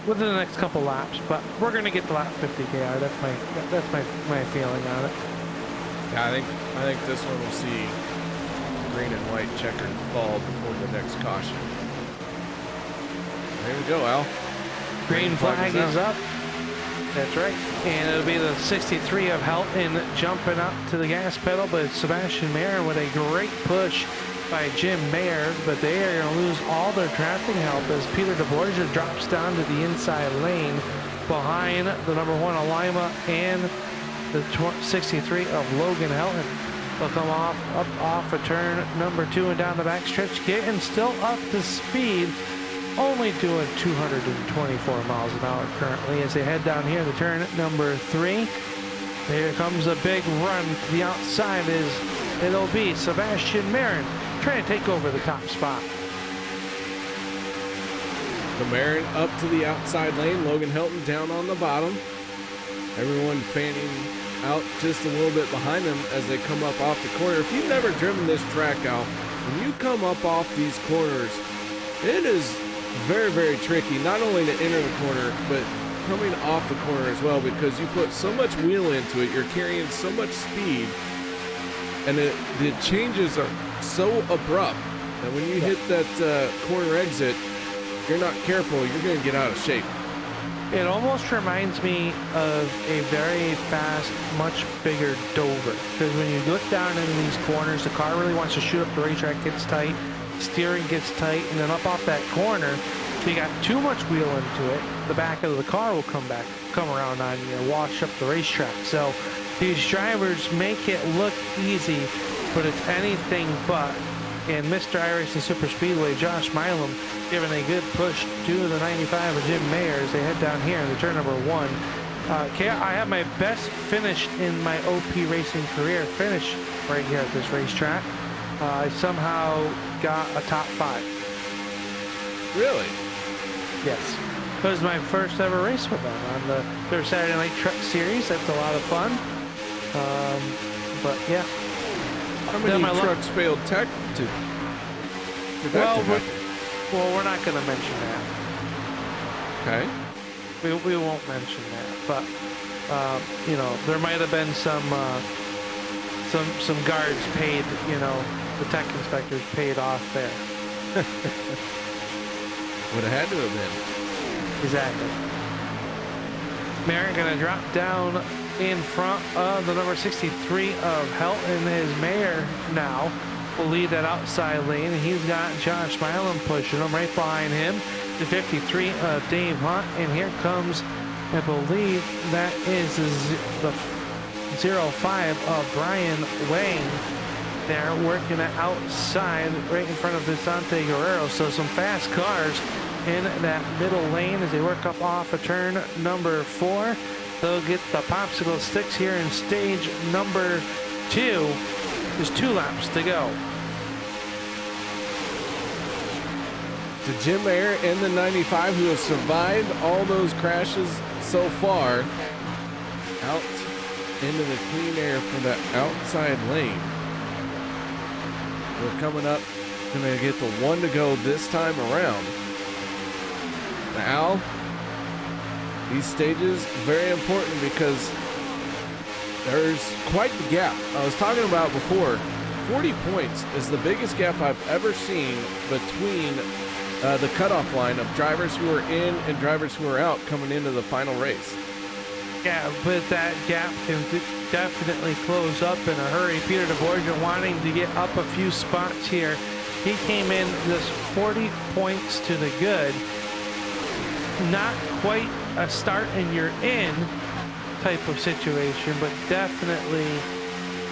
within the next couple laps. But we're gonna get to lap 50 KR. That's my feeling on it. Yeah, I think this one will see green and white checkered fall before the next caution. There we go, Al. Green flag is up. That's right. And it'll be the 63 of Helton jumping up to the gas pedal, but Sebastian Mayer with a great push by Jim Mayer, but they are going to lose all their drafting help as Peter DeBorgia drops down to the inside lane behind the number 1 Alima and the 63 of Logan Helton. They'll come off a turn number 2 and down the backstretch, getting still up to speed, only doing 224 miles an hour currently as they head down here to turn number 3. Here comes a big run to the outside as it'll be Sebastian Marin trying to take over the top spot. The Marin up to the outside lane, Logan Helton down on the bottom. Everyone fanning out just a little bit behind them as they come up off the corner. If you've never driven this track, Al, when you come up off these corners, it is very, very tricky, not only to enter the corner, but coming off the corner as well, because you put so much wheel into it, you're carrying so much speed, and the changes are so abrupt that when you hit that corner exit, if you're not careful, you're going to get out of shape. It almost reminds me of a very fast, much bigger Dover, because when you look down into these corners, the car really wants to shoot up the racetrack, gets tight, steering gets tight, and then up off that corner, if you got too much wheel into it, the back of the car will come around on you and wash up the racetrack. So these drivers make it look easy, but it's anything but. And Mr. iRacing Superspeedway, Josh Milam, giving a good push to the 95 of Jim Mayer as they head down here in the turn number 1. I have my best finish in my OP racing career finish right here at this racetrack. I somehow got a top 5. Really? Yes. It was my first ever race with them on their Saturday Night Truck Series. That's a lot of fun. But yeah. How many trucks failed tech to that to happen? Well, we're not going to mention that. Okay. We won't mention that. But, you know, there might have been some guards paid, you know, the tech inspectors paid off there. Would have had to have been. Exactly. Marin gonna drop down in front of the number 63 of Helton. His Mayer now will lead that outside lane. He's got Josh Milam pushing him right behind him. The 53 of Dave Hunt, and here comes, I believe that is the 05 of Brian Wang. They're working it outside right in front of Vicente Guerrero. So some fast cars in that middle lane as they work up off a turn number 4. They'll get the popsicle sticks here in stage number 2. There's 2 laps to go. To Jim Mayer and the 95 who have survived all those crashes so far, out into the clean air from that outside lane. We're coming up, gonna get the 1 to go this time around. Now, these stages very important because there's quite the gap. I was talking about before, 40 points is the biggest gap I've ever seen between the cutoff line of drivers who are in and drivers who are out coming into the final race. Yeah, but that gap can definitely close up in a hurry. Peter DeBorgia wanting to get up a few spots here. He came in this 40 points to the good. Not quite a start and you're in type of situation, but definitely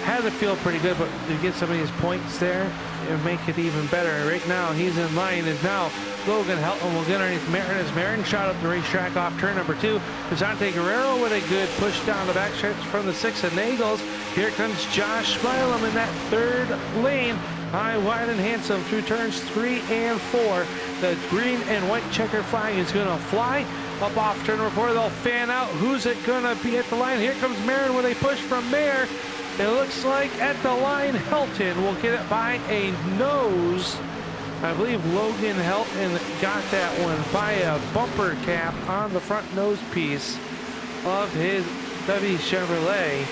had to feel pretty good. But to get some of these points there and make it even better. Right now, he's in line. Is now Logan Helton will get underneath Marin as Marin shot up the racetrack off turn number 2. Vicente Guerrero with a good push down the backstretch from the 6 of Nagels. Here comes Josh Milam in that 3rd lane. High, wide, and handsome through turns 3 and 4. The green and white checker flag is going to fly. Up off turn number 4, they'll fan out. Who's it going to be at the line? Here comes Marin with a push from Mayer. It looks like at the line, Helton will get it by a nose. I believe Logan Helton got that one by a bumper cap on the front nose piece of his W Chevrolet.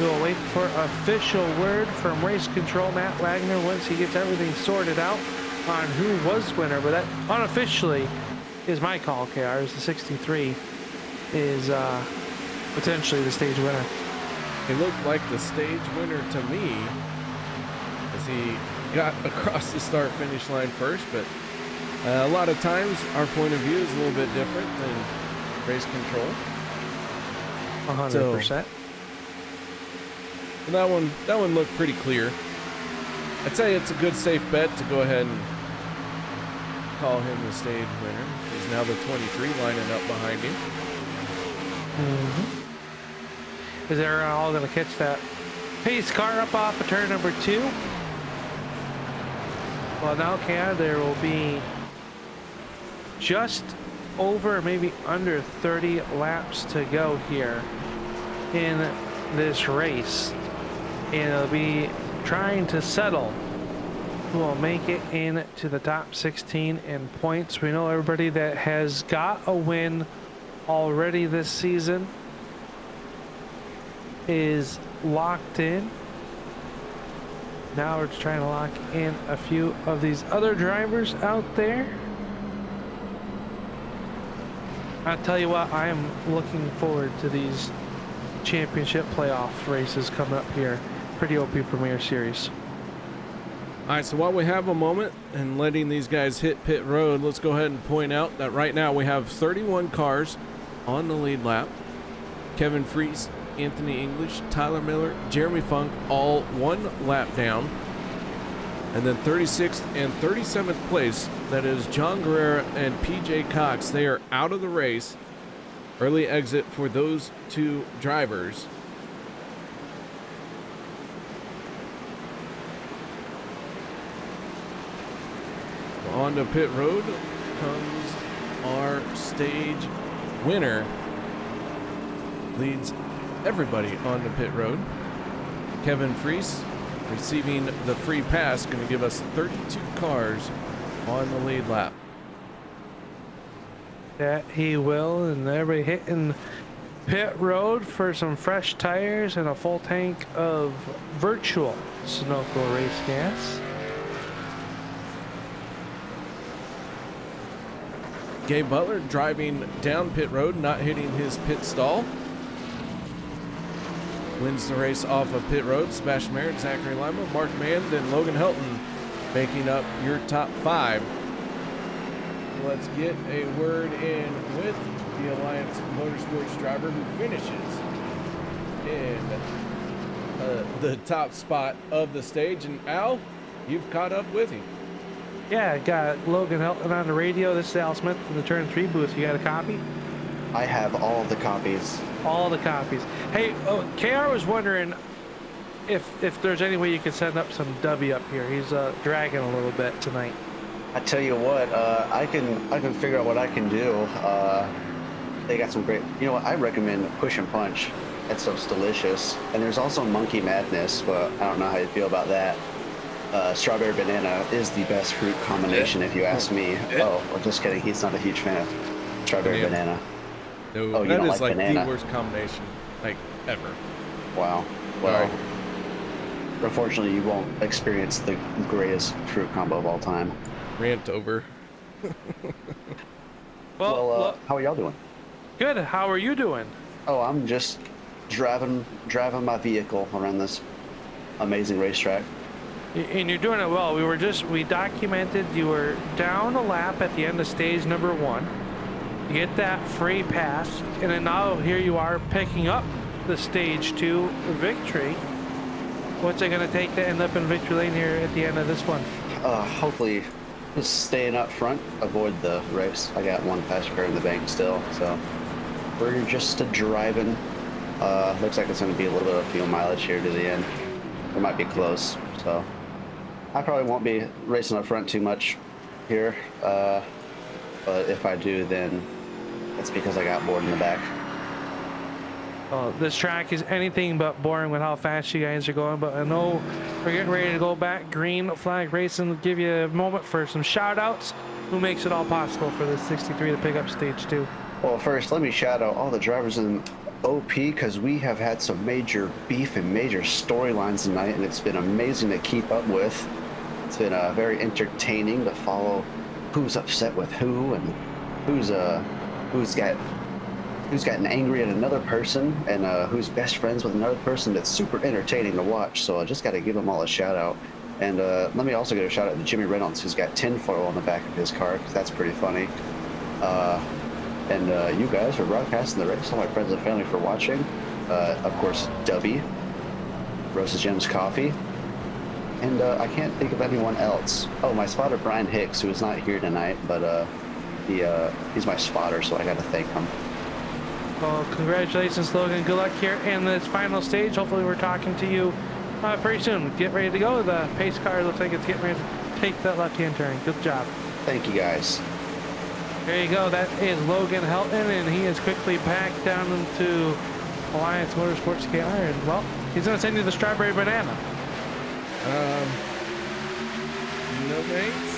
We'll wait for official word from race control Matt Wagner once he gets everything sorted out on who was winner. But that unofficially is my call, KR, as the 63 is potentially the stage winner. He looked like the stage winner to me as he got across the start finish line first, but a lot of times our point of view is a little bit different than race control. 100%. So that one looked pretty clear. I'd say it's a good safe bet to go ahead and call him the stage winner. He's now the 23 lining up behind him. Is they're all going to catch that pace car up off of turn number 2. Well, now, there will be just over, maybe under 30 laps to go here in this race. And it'll be trying to settle who will make it into the top 16 in points. We know everybody that has got a win already this season is locked in. Now we're just trying to lock in a few of these other drivers out there. I'll tell you what, I am looking forward to these championship playoff races coming up here. Pretty OP Premier Series. All right, so while we have a moment and letting these guys hit pit road, let's go ahead and point out that right now we have 31 cars on the lead lap. Kevin Freese, Anthony English, Tyler Miller, Jeremy Funk, all one lap down. And then 36th and 37th place, that is John Guerrera and PJ Cox. They are out of the race. Early exit for those two drivers. On to pit road comes our stage winner. Leads everybody onto pit road. Kevin Freese receiving the free pass, going to give us 32 cars on the lead lap. That he will, and everybody hitting pit road for some fresh tires and a full tank of virtual Sunoco race gas. Gabe Butler driving down pit road, not hitting his pit stall. Wins the race off of pit road. Sebastian Merritt, Zachary Lima, Mark Mann, then Logan Helton making up your top 5. Let's get a word in with the Alliance Motorsports driver who finishes in the top spot of the stage. And Al, you've caught up with him. Yeah, I got Logan Helton on the radio. This is Al Smith in the Turn 3 booth. You got a copy? I have all of the copies. All the copies. Hey, KR was wondering if there's any way you could send up some W up here. He's dragging a little bit tonight. I tell you what, I can figure out what I can do. They got some great. You know what? I recommend Push and Punch. That stuff's delicious. And there's also Monkey Madness, but I don't know how you feel about that. Strawberry banana is the best fruit combination, if you ask me. Oh, well, just kidding. He's not a huge fan of strawberry banana. No, oh, you that don't is like banana. the worst combination, like, ever. Wow. Well, unfortunately, you won't experience the greatest fruit combo of all time. Rant over. Well, how are y'all doing? Good. How are you doing? Oh, I'm just driving my vehicle around this amazing racetrack. And you're doing it well. We documented you were down a lap at the end of stage number 1. You get that free pass, and then now here you are picking up the stage 2 victory. What's it going to take to end up in victory lane here at the end of this one? Hopefully just staying up front, avoid the race. I got one fast car in the bank still, so we're just driving. Looks like it's going to be a little bit of fuel mileage here to the end. It might be close, so I probably won't be racing up front too much here, but if I do, then it's because I got bored in the back. This track is anything but boring with how fast you guys are going, but I know we're getting ready to go back. Green Flag Racing will give you a moment for some shout outs. Who makes it all possible for this 63 to pick up stage 2? Well, first, let me shout out all the drivers in OP, because we have had some major beef and major storylines tonight, and it's been amazing to keep up with. It's been very entertaining to follow who's upset with who and who's gotten angry at another person, and who's best friends with another person. That's super entertaining to watch, so I just got to give them all a shout out. And let me also give a shout out to Jimmy Reynolds, who's got tinfoil on the back of his car, because that's pretty funny. And you guys for broadcasting the race, all my friends and family for watching. Of course, Dubby, Rosa Gems Coffee, and I can't think of anyone else. Oh, my spotter Brian Hicks, who is not here tonight, but he's my spotter, so I got to thank him. Well, congratulations, Logan. Good luck here in this final stage. Hopefully we're talking to you very soon. Get ready to go. The pace car looks like it's getting ready to take that left-hand turn. Good job. Thank you, guys. There you go. That is Logan Helton, and he is quickly back down into Alliance Motorsports KR. And, well, he's going to send you the strawberry banana. No thanks.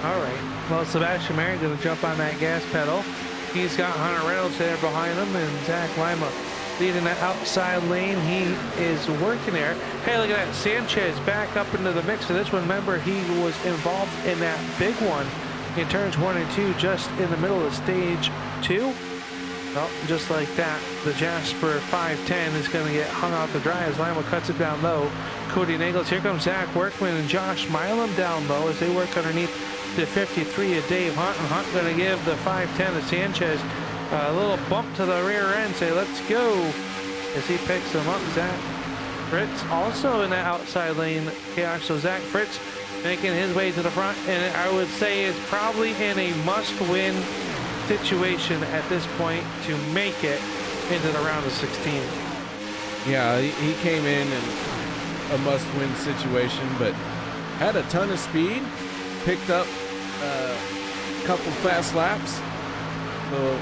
All right. Well, Sebastian Merritt going to jump on that gas pedal. He's got Hunter Reynolds there behind him, and Zach Lima leading that outside lane. He is working there. Hey, look at that. Sanchez back up into the mix of this one. Remember, he was involved in that big one in turns 1 and 2, just in the middle of stage 2. Well, just like that, the Jasper 510 is going to get hung out to dry as Lima cuts it down low. Cody Nagels. Here comes Zach Workman and Josh Milam down low as they work underneath the 53 of Dave Hunt. And Hunt going to give the 510 to Sanchez a little bump to the rear end. Say, let's go, as he picks them up. Zach Fritz also in that outside lane. KR. So Zach Fritz making his way to the front, and I would say it's probably in a must-win situation at this point to make it into the round of 16. Yeah, he came in a must-win situation, but had a ton of speed, picked up a couple fast laps, so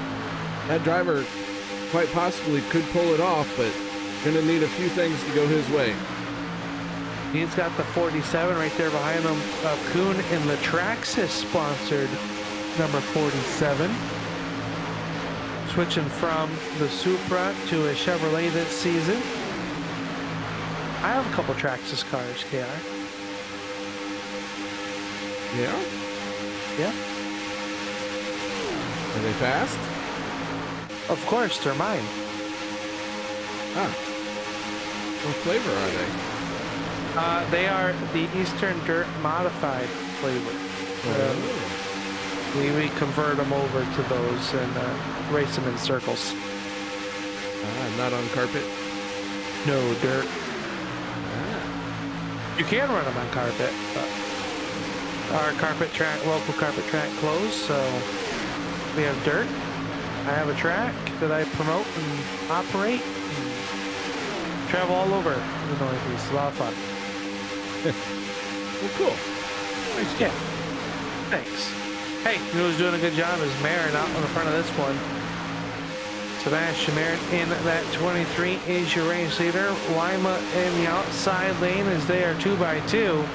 that driver quite possibly could pull it off, but gonna need a few things to go his way. He's got the 47 right there behind him of Kuhn in the Traxxas sponsored number 47. Switching from the Supra to a Chevrolet this season. I have a couple Traxxas cars, KR. Yeah? Yeah. Are they fast? Of course, they're mine. Ah. What flavor are they? They are the Eastern Dirt Modified flavor. We convert them over to those and race them in circles. Not on carpet? No dirt. You can run them on carpet, but our carpet track, local carpet track closed, so we have dirt. I have a track that I promote and operate and travel all over the Northeast. It's a lot of fun. Well, cool. Nice. Yeah. Thanks. Hey, you know who's doing a good job is Marin out in the front of this one. Sebastian Marin in that 23 is your race leader. Lima in the outside lane as they are 2x2.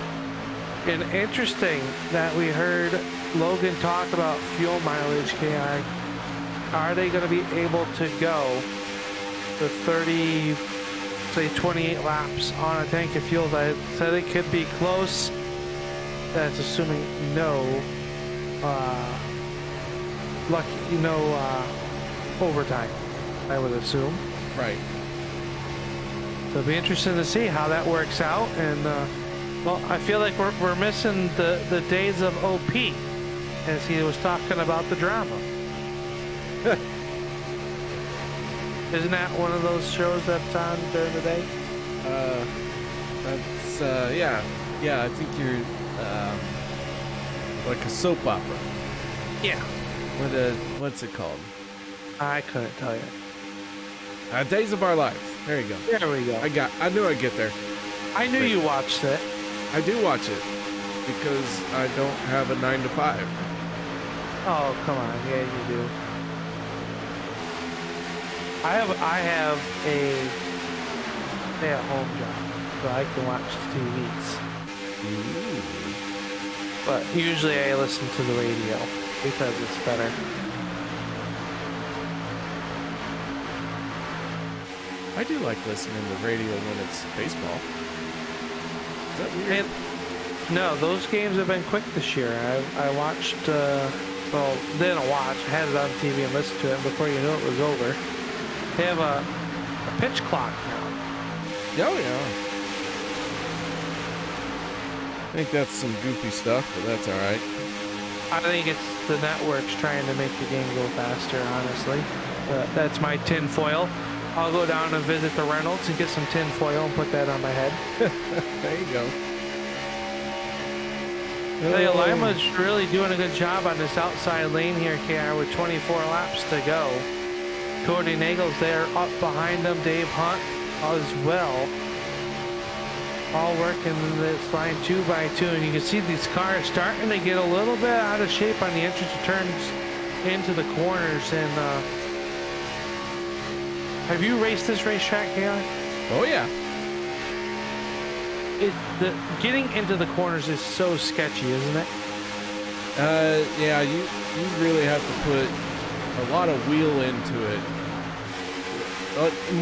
And interesting that we heard Logan talk about fuel mileage, KI. Are they going to be able to go the 30, say 28 laps on a tank of fuel? That said it could be close. That's assuming no overtime, I would assume. Right. So it'll be interesting to see how that works out. And well, I feel like we're missing the days of OP as he was talking about the drama. Isn't that one of those shows that's on during the day? That's yeah. I think you're like a soap opera. Yeah. What's it called? I couldn't tell you. Days of Our Lives. There you go. There we go. I knew I'd get there. I knew you watched it. I do watch it because I don't have a 9 to 5. Oh, come on. Yeah, you do. I have a stay-at-home job, so I can watch TVs. But usually I listen to the radio because it's better. I do like listening to radio when it's baseball. Is that weird? No, those games have been quick this year. I watched, well, didn't watch, I had it on TV and listened to it, and before you knew it was over. They have a pitch clock now. Oh, yeah. I think that's some goofy stuff, but that's all right. I think it's the networks trying to make the game go faster, honestly. That's my tin foil. I'll go down and visit the Reynolds and get some tin foil and put that on my head. There you go. Hey, Lima's really doing a good job on this outside lane here, KR, with 24 laps to go. Cody Nagel's there up behind him. Dave Hunt as well. All working this line 2x2, and you can see these cars starting to get a little bit out of shape on the entrance turns into the corners. And have you raced this racetrack, KR? Oh yeah. Getting into the corners is so sketchy, isn't it? Yeah, you really have to put a lot of wheel into it.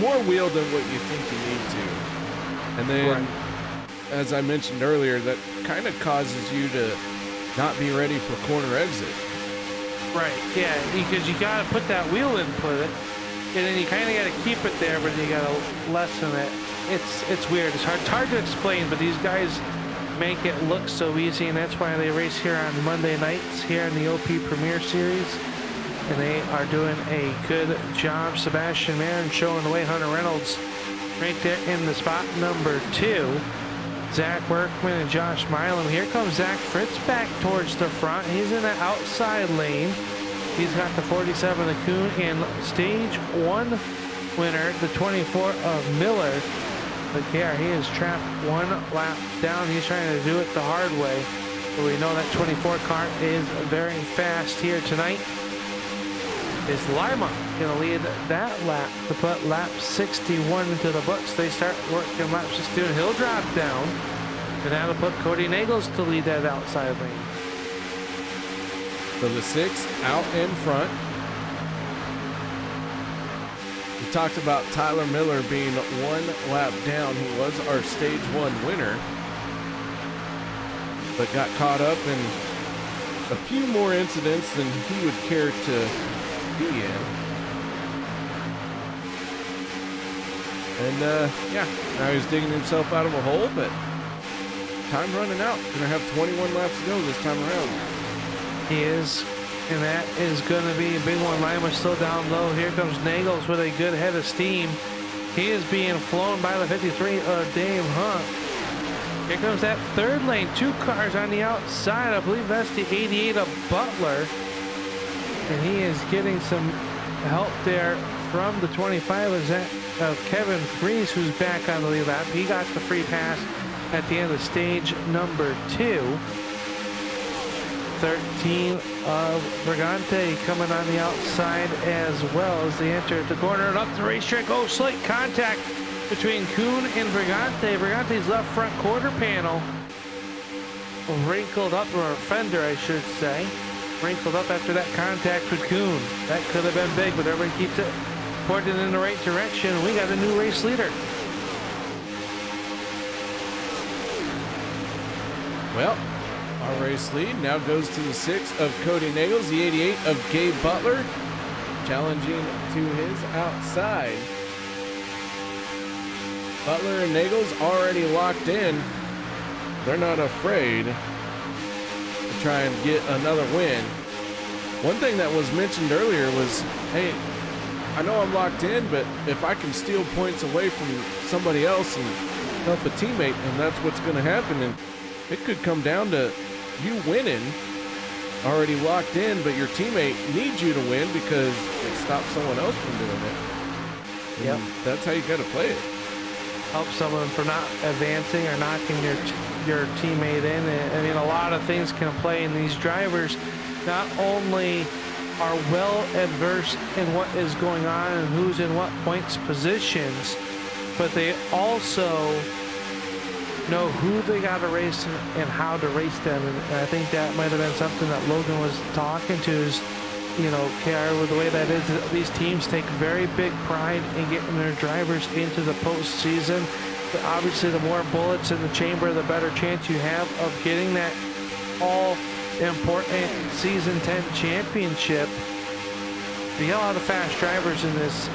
More wheel than what you think you need to. And then, Right. as I mentioned earlier, that kind of causes you to not be ready for corner exit. Right, yeah, because you got to put that wheel input, and then you kind of got to keep it there, but you got to lessen it. It's weird. It's hard to explain, but these guys make it look so easy, and that's why they race here on Monday nights here in the OP Premier Series, and they are doing a good job. Sebastian Marin showing the way. Hunter Reynolds right there in the spot number 2. Zach Workman and Josh Milam. Here comes Zach Fritz back towards the front. He's in the outside lane. He's got the 47 of Kuhn in stage 1 winner, the 24 of Miller. But yeah, he is trapped 1 lap down. He's trying to do it the hard way. But we know that 24 car is very fast here tonight. Is Lima going to lead that lap to put lap 61 into the books? They start working lap 61. He'll drop down, and that'll put Cody Nagels to lead that outside lane. So the 6 out in front. We talked about Tyler Miller being 1 lap down. He was our stage 1 winner, but got caught up in a few more incidents than he would care to be in. And yeah, now he's digging himself out of a hole, but time running out. Gonna have 21 laps to go this time around. He is, and that is going to be a big one. Lima still down low. Here comes Nagels with a good head of steam. He is being flown by the 53 of Dave Hunt. Here comes that 3rd lane. 2 cars on the outside. I believe that's the 88 of Butler. And he is getting some help there from the 25 of Kevin Fries, who's back on the lead lap. He got the free pass at the end of stage number 2. 13 of Brigante coming on the outside as well as they enter the corner and up the racetrack. Oh, slight contact between Kuhn and Brigante. Brigante's left front quarter panel wrinkled up, or fender I should say, wrinkled up after that contact with Kuhn. That could have been big, but everybody keeps it pointed in the right direction. We got a new race leader. Well, our race lead now goes to the 6 of Cody Nagels, the 88 of Gabe Butler, challenging to his outside. Butler and Nagels already locked in. They're not afraid to try and get another win. One thing that was mentioned earlier was, hey, I know I'm locked in, but if I can steal points away from somebody else and help a teammate, and that's what's going to happen. And it could come down to you winning, already locked in, but your teammate needs you to win because it stops someone else from doing it. Yep. That's how you got to play it. Help someone from not advancing or knocking your teammate in. I mean, a lot of things can play in these drivers. Not only are well adversed in what is going on and who's in what points positions, but they also know who they got to race and how to race them. And I think that might have been something that Logan was talking to is, you know, KR, with the way that is, these teams take very big pride in getting their drivers into the postseason. But obviously, the more bullets in the chamber, the better chance you have of getting that all-important Season 10 championship. We got a lot of fast drivers in this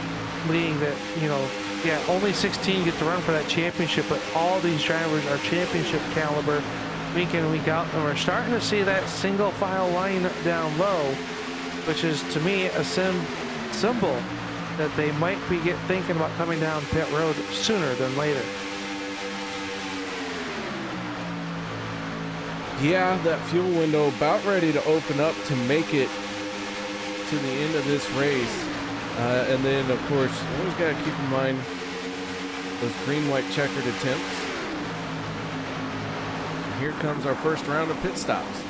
league that, you know, yeah, only 16 get to run for that championship, but all these drivers are championship caliber week in and week out. And we're starting to see that single file line down low, which is, to me, a symbol that they might be thinking about coming down pit road sooner than later. Yeah, that fuel window about ready to open up to make it to the end of this race. And then, of course, always got to keep in mind those green-white checkered attempts. And here comes our first round of pit stops.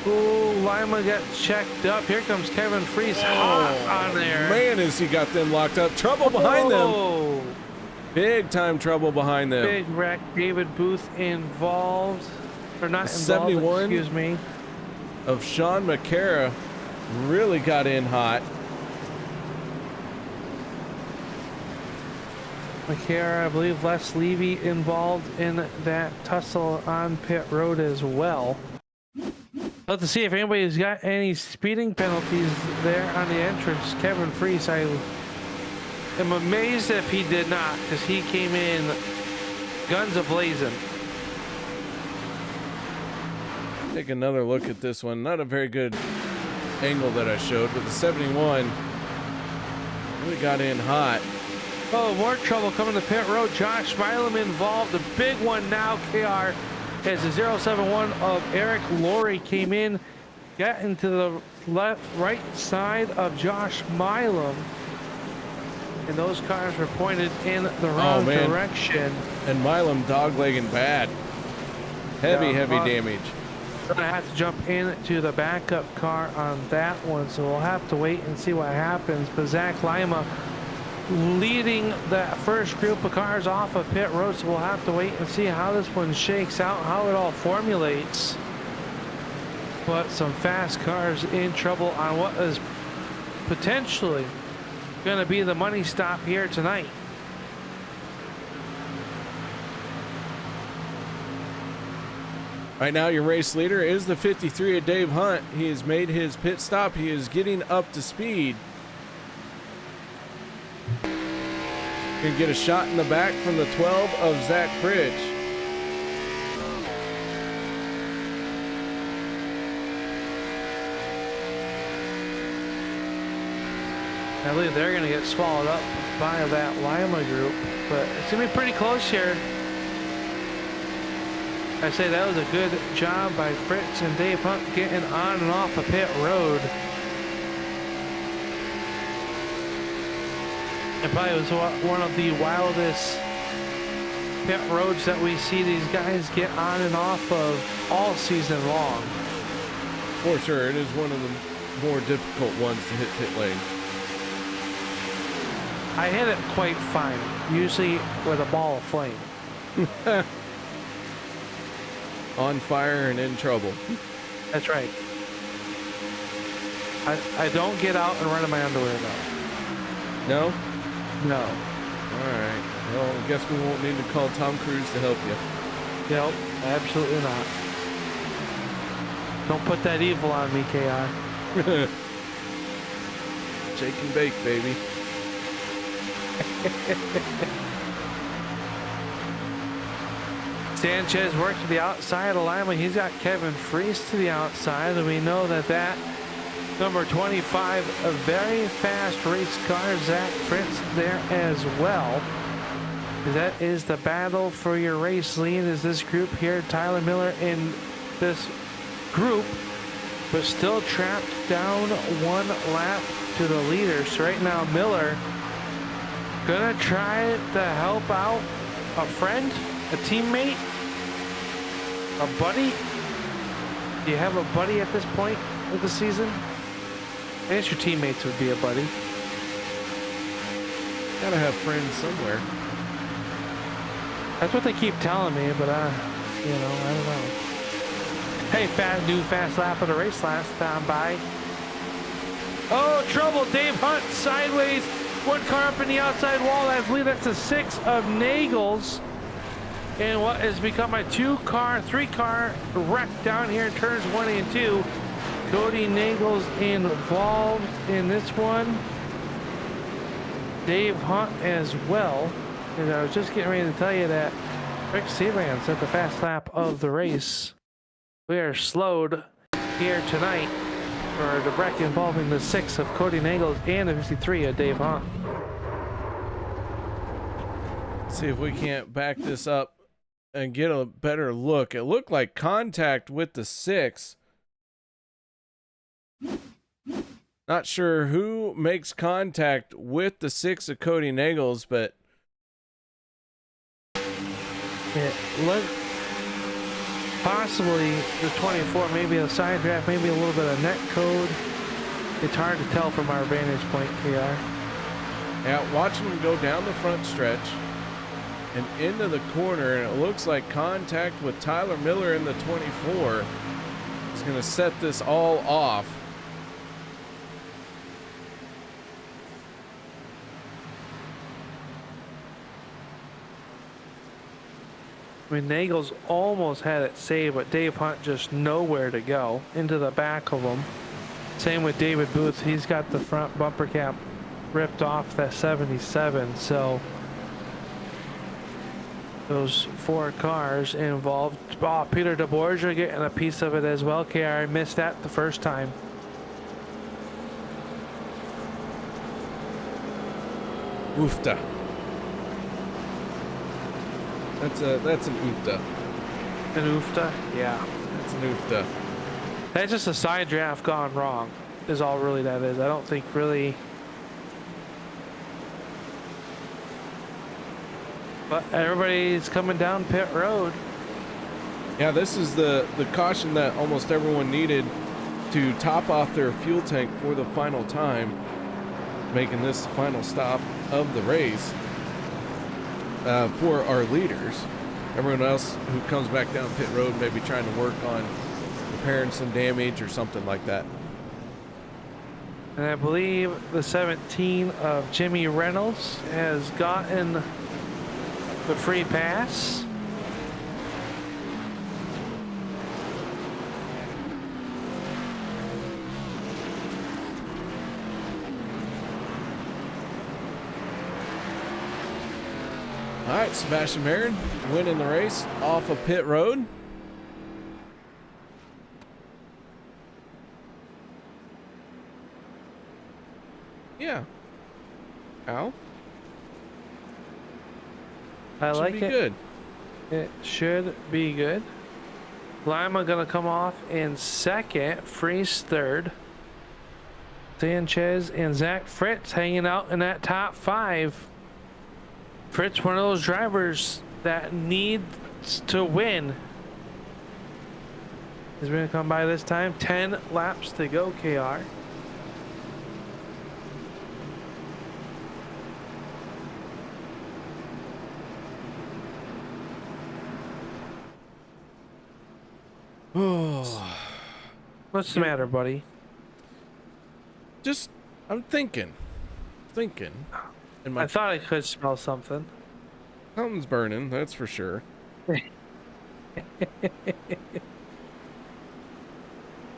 Ooh, Lima got checked up. Here comes Kevin Freese hot on there. Man, has he got them locked up. Trouble behind them. Big time trouble behind them. Big wreck. David Booth involved. Or not involved, 71 excuse me. Of Sean McCara really got in hot. McCara, I believe Les Levy involved in that tussle on pit road as well. Let's see if anybody's got any speeding penalties there on the entrance. Kevin Freese, I am amazed if he did not, because he came in guns a-blazing. Take another look at this one. Not a very good angle that I showed, but the 71 really got in hot. Oh, more trouble coming to pit road. Josh Milam involved. A big one now, KR, as the 071 of Eric Laurie came in, got into the right side of Josh Milam. And those cars were pointed in the wrong direction. And Milam doglegging bad. Heavy damage. Gonna have to jump into the backup car on that one, so we'll have to wait and see what happens. But Zach Lima leading that first group of cars off of pit road, so we'll have to wait and see how this one shakes out, how it all formulates. But some fast cars in trouble on what is potentially going to be the money stop here tonight. Right now, your race leader is the 53 of Dave Hunt. He has made his pit stop. He is getting up to speed. Gonna get a shot in the back from the 12 of Zach Cridge. I believe they're going to get swallowed up by that Lima group, but it's going to be pretty close here. I say that was a good job by Fritz and Dave Hunt getting on and off a pit road. It probably was one of the wildest pit roads that we see these guys get on and off of all season long. For sure, it is one of the more difficult ones to hit pit lane. I hit it quite fine, usually with a ball of flame. On fire and in trouble. That's right. I don't get out and run in my underwear though. No? No. Alright. Well, I guess we won't need to call Tom Cruise to help you. Nope, absolutely not. Don't put that evil on me, KR. Shake and bake, baby. Sanchez worked to the outside of Lima. He's got Kevin Freese to the outside, and we know that number 25, a very fast race car, Zach Fritz there as well. That is the battle for your race lead, is this group here. Tyler Miller in this group, but still trapped down one lap to the leader. So right now, Miller gonna try to help out a friend, a teammate, a buddy. Do you have a buddy at this point of the season? I guess your teammates would be a buddy. Gotta have friends somewhere. That's what they keep telling me, but you know, I don't know. Hey, new fast lap of the race last time by. Oh, trouble! Dave Hunt sideways. One car up in the outside wall. I believe that's the 6 of Nagels. And what has become a 3-car wreck down here in turns 1 and 2. Cody Nagels involved in this one. Dave Hunt as well. And I was just getting ready to tell you that Rick Seabrand set the fast lap of the race. We are slowed here tonight for the wreck involving the 6 of Cody Nagels and the 53 of Dave Hunt. See if we can't back this up and get a better look. It looked like contact with the 6. Not sure who makes contact with the 6 of Cody Nagels, but it looked possibly the 24, maybe a side draft, maybe a little bit of net code. It's hard to tell from our vantage point, KR. Yeah, watching him go down the front stretch and into the corner, and it looks like contact with Tyler Miller in the 24 is going to set this all off. I mean, Nagels almost had it saved, but Dave Hunt just nowhere to go into the back of him. Same with David Booth. He's got the front bumper cap ripped off that 77. So those 4 cars involved. Oh, Peter DeBorgia getting a piece of it as well. KR, I missed that the first time. Oofta. That's an oofta. An oofta? Yeah. That's an oofta. That's just a side draft gone wrong, is all really that is. I don't think really. But everybody's coming down pit road. Yeah, this is the caution that almost everyone needed to top off their fuel tank for the final time, making this the final stop of the race. For our leaders. Everyone else who comes back down pit road maybe trying to work on repairing some damage or something like that. And I believe the 17 of Jimmy Reynolds has gotten the free pass. All right, Sebastian Marin winning the race off of pit road. Yeah. Al? I like Should be it. good. It should be good. Lima gonna come off in second. Freeze third. Sanchez and Zach Fritz hanging out in that top 5. Fritz, one of those drivers that needs to win. Is going to come by this time. 10 laps to go, KR. Oh, What's the matter, buddy? just I'm thinking. And I thought I could smell something. something's burning, that's for sure.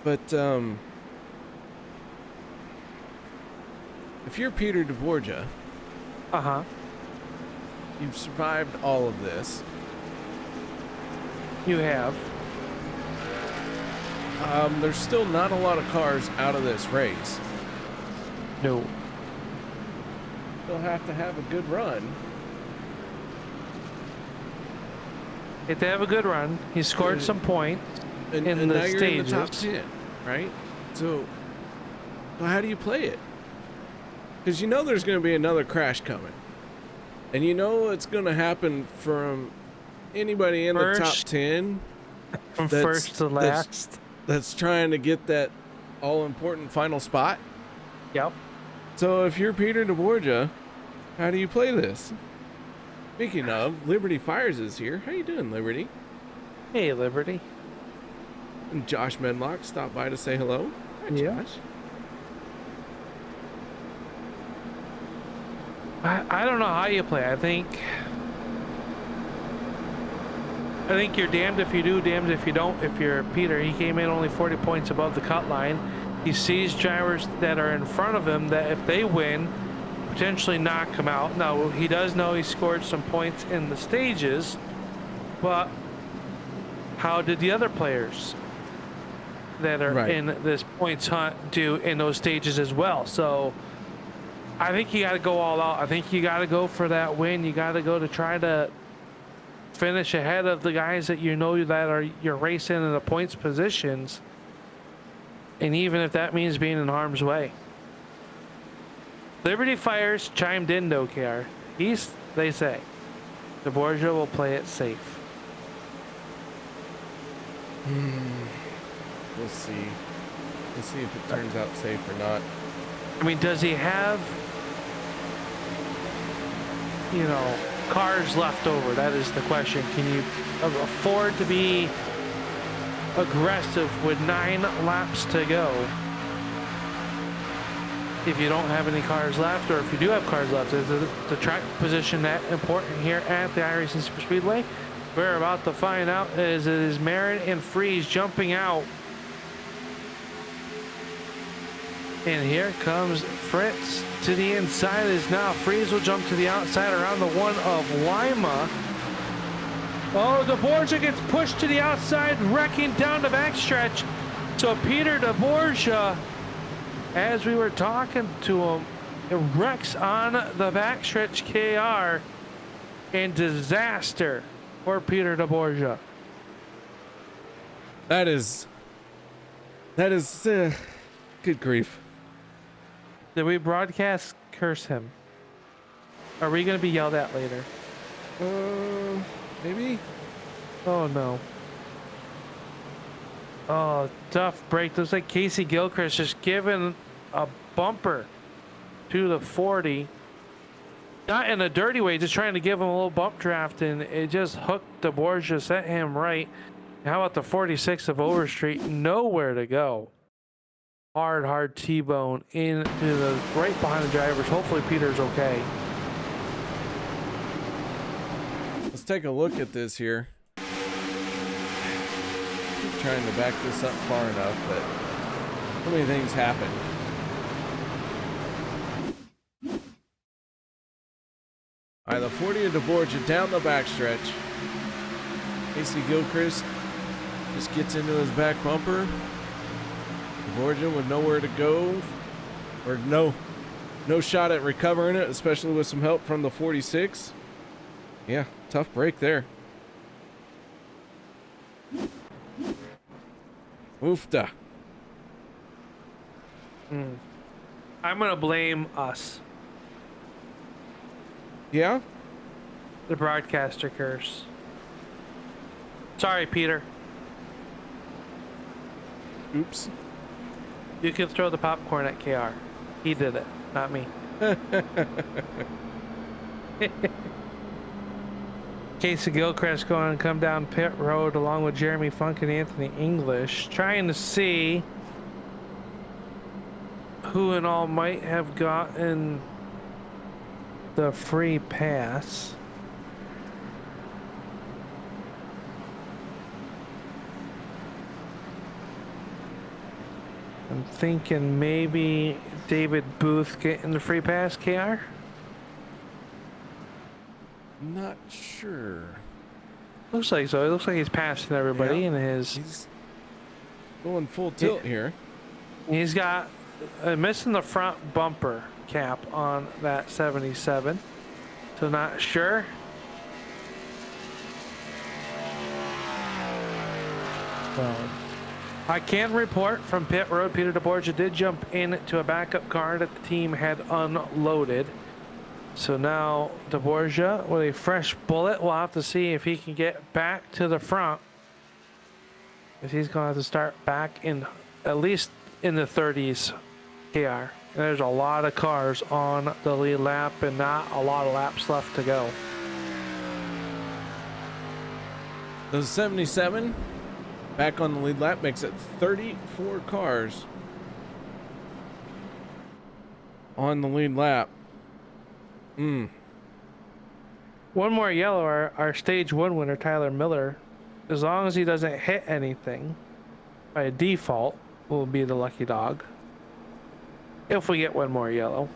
But if you're Peter DeBorgia, you've survived all of this. You have. There's still not a lot of cars out of this race. No. They'll have to have a good run. If they have a good run, he scored some points And in now the you're in the top stages. 10, right? So how do you play it? Because you know there's going to be another crash coming. And you know it's going to happen from anybody in the top 10. From first to last. That's trying to get that all-important final spot. Yep. So if you're Peter DeBorgia, how do you play this? Speaking of, Liberty Fires is here. How you doing, Liberty? Hey, Liberty. And Josh Medlock stopped by to say hello. Hi, Yeah. Josh. I don't know how you play. I think you're damned if you do, damned if you don't. If you're Peter, he came in only 40 points above the cut line. He sees drivers that are in front of him that if they win, potentially knock him out. Now, he does know he scored some points in the stages, but how did the other players that are in this points hunt do in those stages as well? So I think you got to go all out. I think you got to go for that win. You got to go to try to finish ahead of the guys that you know that are you're racing in the points positions. And even if that means being in harm's way. Liberty Fires chimed in though, KR. They say, DeBorgia will play it safe. We'll see. We'll see if it turns out safe or not. I mean, does he have, cars left over? That is the question. Can you afford to be aggressive with 9 laps to go if you don't have any cars left, or if you do have cars left? Is the track position that important here at the iRacing Superspeedway? We're about to find out. As it is Marin and Freeze jumping out. And here comes Fritz to the inside. Is now Freeze will jump to the outside around the one of Lima. Oh, DeBorgia gets pushed to the outside, wrecking down the backstretch. So Peter DeBorgia, as we were talking to him, it wrecks on the backstretch KR, and disaster for Peter DeBorgia. That is good grief. Did we broadcast curse him? Are we going to be yelled at later? Maybe? Oh no. Oh, tough break. Looks like Casey Gilchrist just giving a bumper to the 40. Not in a dirty way, just trying to give him a little bump draft, and it just hooked DeBorgia, set him right. How about the 46 of Overstreet? Nowhere to go. Hard T-bone into the right behind the drivers. Hopefully Peter's okay. Let's take a look at this here. Keep trying to back this up far enough, but so many things happen. All right, the 40 of DeBorgia down the backstretch. Casey Gilchrist just gets into his back bumper. DeBorgia with nowhere to go, or no shot at recovering it, especially with some help from the 46. Yeah, tough break there. Oofda. I'm gonna blame us. Yeah? The broadcaster curse. Sorry, Peter. Oops. You can throw the popcorn at KR. He did it, not me. Casey Gilchrist going to come down pit road along with Jeremy Funk and Anthony English, trying to see who and all might have gotten the free pass. I'm thinking maybe David Booth getting the free pass, KR? Not sure. Looks like so. It looks like he's passing everybody Yeah. in his... He's going full tilt here. He's got missing the front bumper cap on that 77. So not sure. So I can report from pit road, Peter DeBorgia did jump into a backup car that the team had unloaded. So now DeBorgia with a fresh bullet. We'll have to see if he can get back to the front. If he's going to have to start back in at least in the 30s, KR, There's a lot of cars on the lead lap and not a lot of laps left to go. The 77 back on the lead lap makes it 34 cars on the lead lap. One more yellow, our stage 1 winner, Tyler Miller, as long as he doesn't hit anything, by default, will be the lucky dog. If we get one more yellow.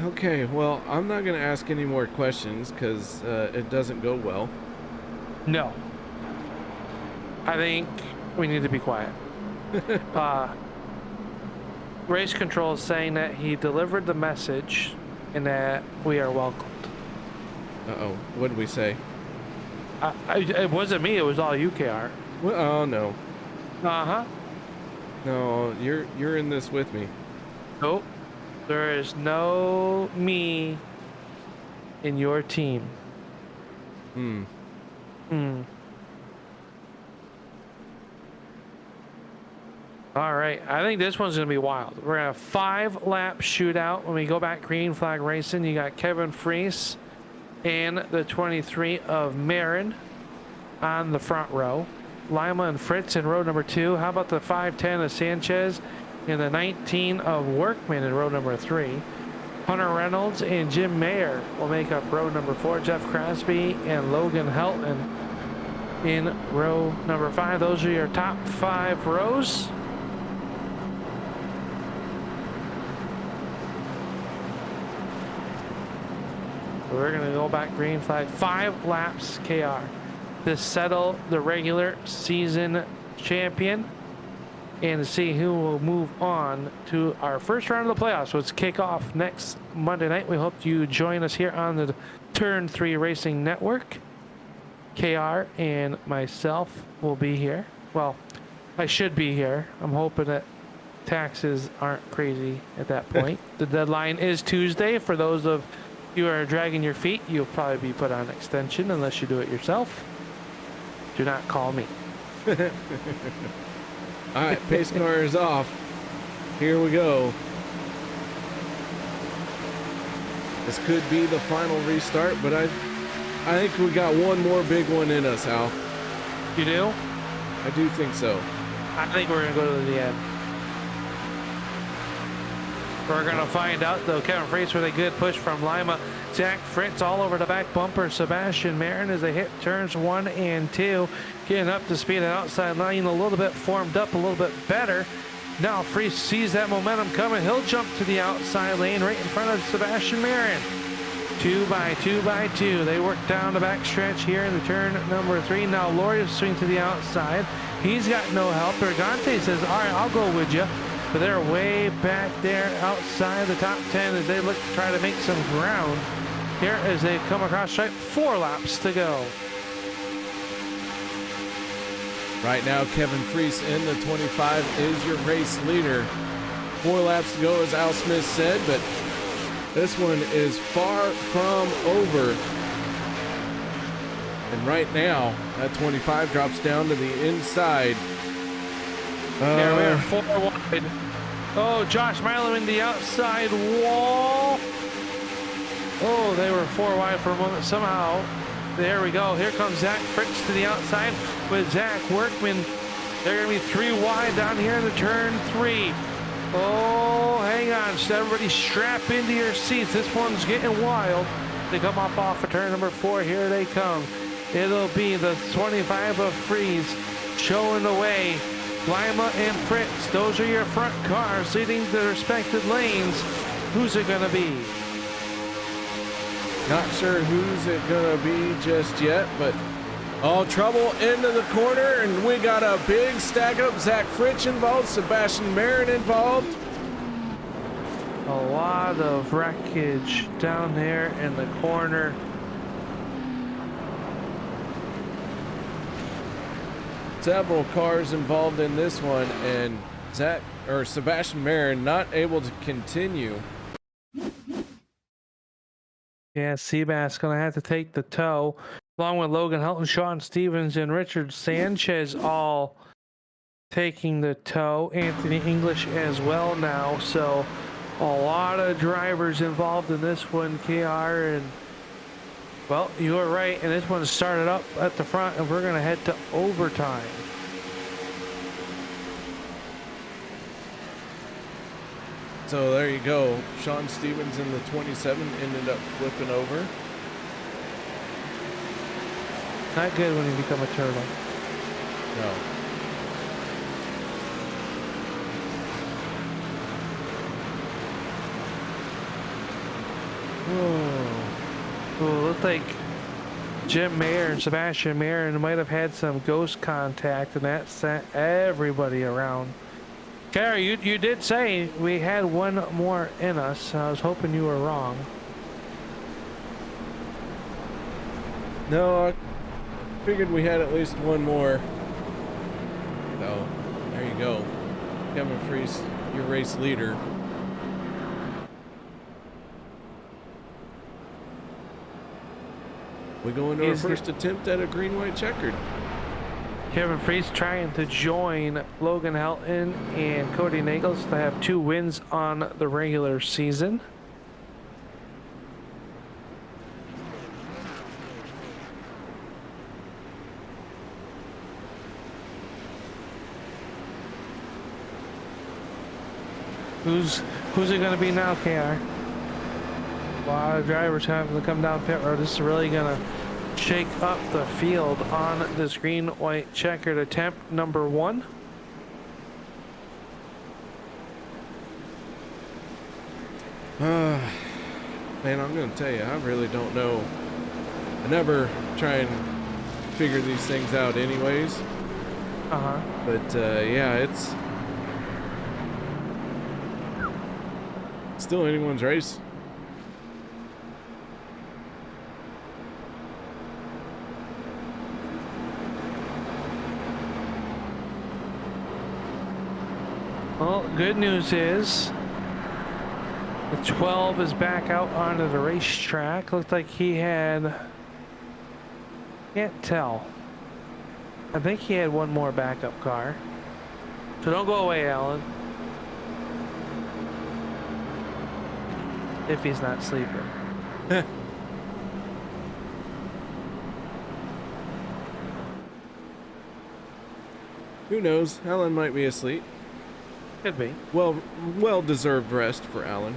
Okay, well, I'm not going to ask any more questions because it doesn't go well. No. I think we need to be quiet. Race control is saying that he delivered the message and that we are welcomed. Uh-oh, what did we say? It wasn't me, it was all UKR. Well, oh, no. Uh-huh. No, you're in this with me. Nope. There is no me in your team. All right, I think this one's gonna be wild. We're gonna have 5-lap shootout when we go back green flag racing. You got Kevin Freese and the 23 of Marin on the front row. Lima and Fritz in row number 2. How about the 510 of Sanchez and the 19 of Workman in row number 3. Hunter Reynolds and Jim Mayer will make up row number 4. Jeff Crosby and Logan Helton in row number 5. Those are your top 5 rows. We're going to go back green flag. 5 laps KR to settle the regular season champion and to see who will move on to our first round of the playoffs, which kick off next Monday night. We hope you join us here on the Turn 3 Racing Network. KR and myself will be here. Well, I should be here. I'm hoping that taxes aren't crazy at that point. The deadline is Tuesday. For those of you who are dragging your feet, you'll probably be put on extension unless you do it yourself. Do not call me. All right, pace car is off. Here we go. This could be the final restart, but I think we got one more big one in us, Al. You do? I do think so. I think we're going to go to the end. We're going to find out, though. Kevin Freese with a good push from Lima. Zach Fritz all over the back bumper. Sebastian Marin as they hit turns 1 and 2. Getting up to speed and outside line a little bit formed up, a little bit better. Now Freese sees that momentum coming. He'll jump to the outside lane right in front of Sebastian Marin. 2 by 2 by 2. They work down the back stretch here in the turn number 3. Now Laurie swing to the outside. He's got no help. Bergante says, all right, I'll go with you. But they're way back there outside the top 10 as they look to try to make some ground here as they come across stripe. 4 laps to go. Right now, Kevin Freese in the 25 is your race leader. 4 laps to go, as Al Smith said, but this one is far from over. And right now, that 25 drops down to the inside. There we are, 4 wide. Oh, Josh Milo in the outside wall. Oh, they were 4 wide for a moment somehow. There we go. Here comes Zach Fritz to the outside with Zach Workman. They're going to be 3 wide down here in the turn 3. Oh, hang on. So everybody strap into your seats. This one's getting wild. They come up off of turn number 4. Here they come. It'll be the 25 of Freeze showing the way. Lima and Fritz, those are your front cars leading the respective lanes. Who's it going to be? Not sure who's it going to be just yet, but all trouble into the corner, and we got a big stack up. Zach Fritz involved, Sebastian Marin involved. A lot of wreckage down there in the corner. Several cars involved in this one, and Sebastian Marin not able to continue. Yeah, Seabass going to have to take the tow, along with Logan Helton, Sean Stevens, and Richard Sanchez all taking the tow. Anthony English as well now. So a lot of drivers involved in this one, KR. And, well, you were right. And this one started up at the front, and we're going to head to overtime. So there you go. Sean Stevens in the 27 ended up flipping over. Not good when you become a turtle. No. Oh, looked like Jim Mayer and Sebastian Mayer might have had some ghost contact, and that sent everybody around. Gary, you did say we had one more in us. I was hoping you were wrong. No, I figured we had at least one more. So, there you go. Kevin Freese, your race leader. We go into our first attempt at a green-white checkered. Kevin Freese trying to join Logan Helton and Cody Nagels to have 2 wins on the regular season. Who's it going to be now, KR? A lot of drivers having to come down pit road. This is really going to shake up the field on this green-white checkered attempt number 1. Man, I'm gonna tell you, I really don't know. I never try and figure these things out anyways. But yeah, it's still anyone's race. Well, good news is the 12 is back out onto the racetrack. Looked like he had, can't tell. I think he had one more backup car. So don't go away, Alan. If he's not sleeping. Who knows? Alan might be asleep. Could be. Well-deserved rest for Alan.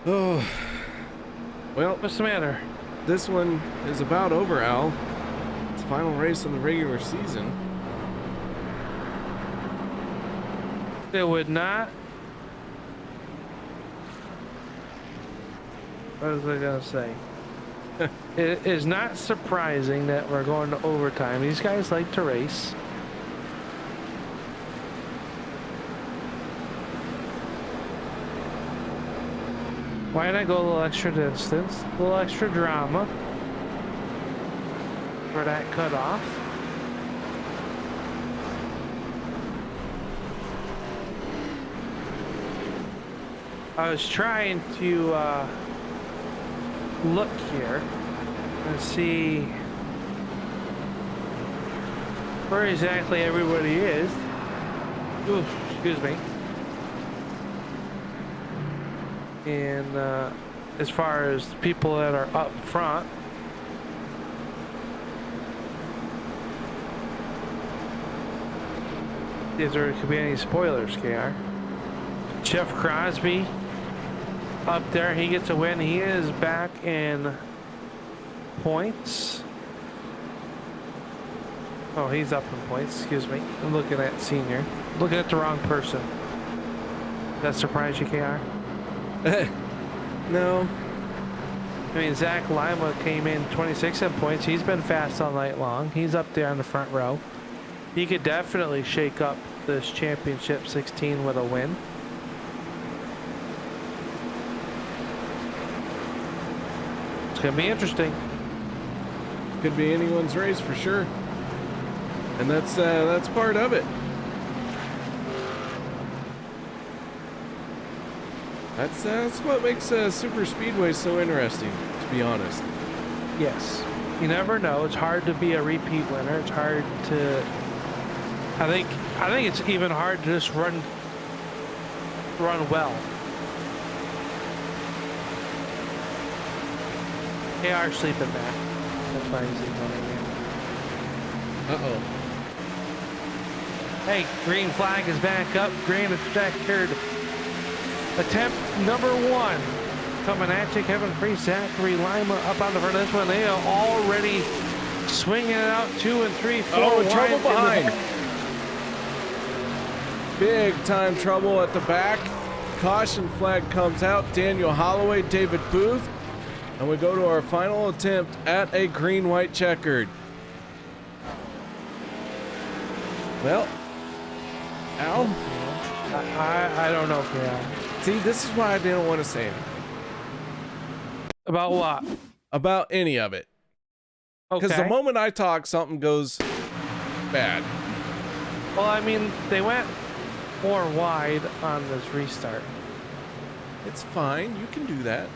Oh, well, What's the matter? this one is about over, Al. It's the final race of the regular season. It would not. What was I gonna say? It is not surprising that we're going to overtime. These guys like to race. Why not go a little extra distance, a little extra drama for that cutoff? I was trying to look here and see where exactly everybody is. Ooh, excuse me. And as far as the people that are up front, if there could be any spoilers, KR. Jeff Crosby up there, he gets a win. He is back in points. Oh, he's up in points, excuse me. I'm looking at senior. Looking at the wrong person. That surprise you, KR? No. I mean, Zach Lima came in 26 in points. He's been fast all night long. He's up there on the front row. He could definitely shake up this championship 16 with a win. It's gonna be interesting. Could be anyone's race for sure. And that's part of it. That's what makes Superspeedway so interesting, to be honest. Yes. You never know. It's hard to be a repeat winner. It's hard to. I think it's even hard to just run well. They are sleeping back. That's why he's ignoring me. Uh-oh. Hey, green flag is back up. Green checkered. Attempt number 1. Coming at you, Kevin Free, Zachary Lima up on the front of this one. They are already swinging it out 2 and 3, 4. Oh, trouble behind. Big time trouble at the back. Caution flag comes out. Daniel Holloway, David Booth. And we go to our final attempt at a green-white checkered. Well, Al? I don't know, Cal. See, this is why I didn't want to say anything. About what? About any of it. Okay. Because the moment I talk, something goes bad. Well, I mean, they went more wide on this restart. It's fine. You can do that.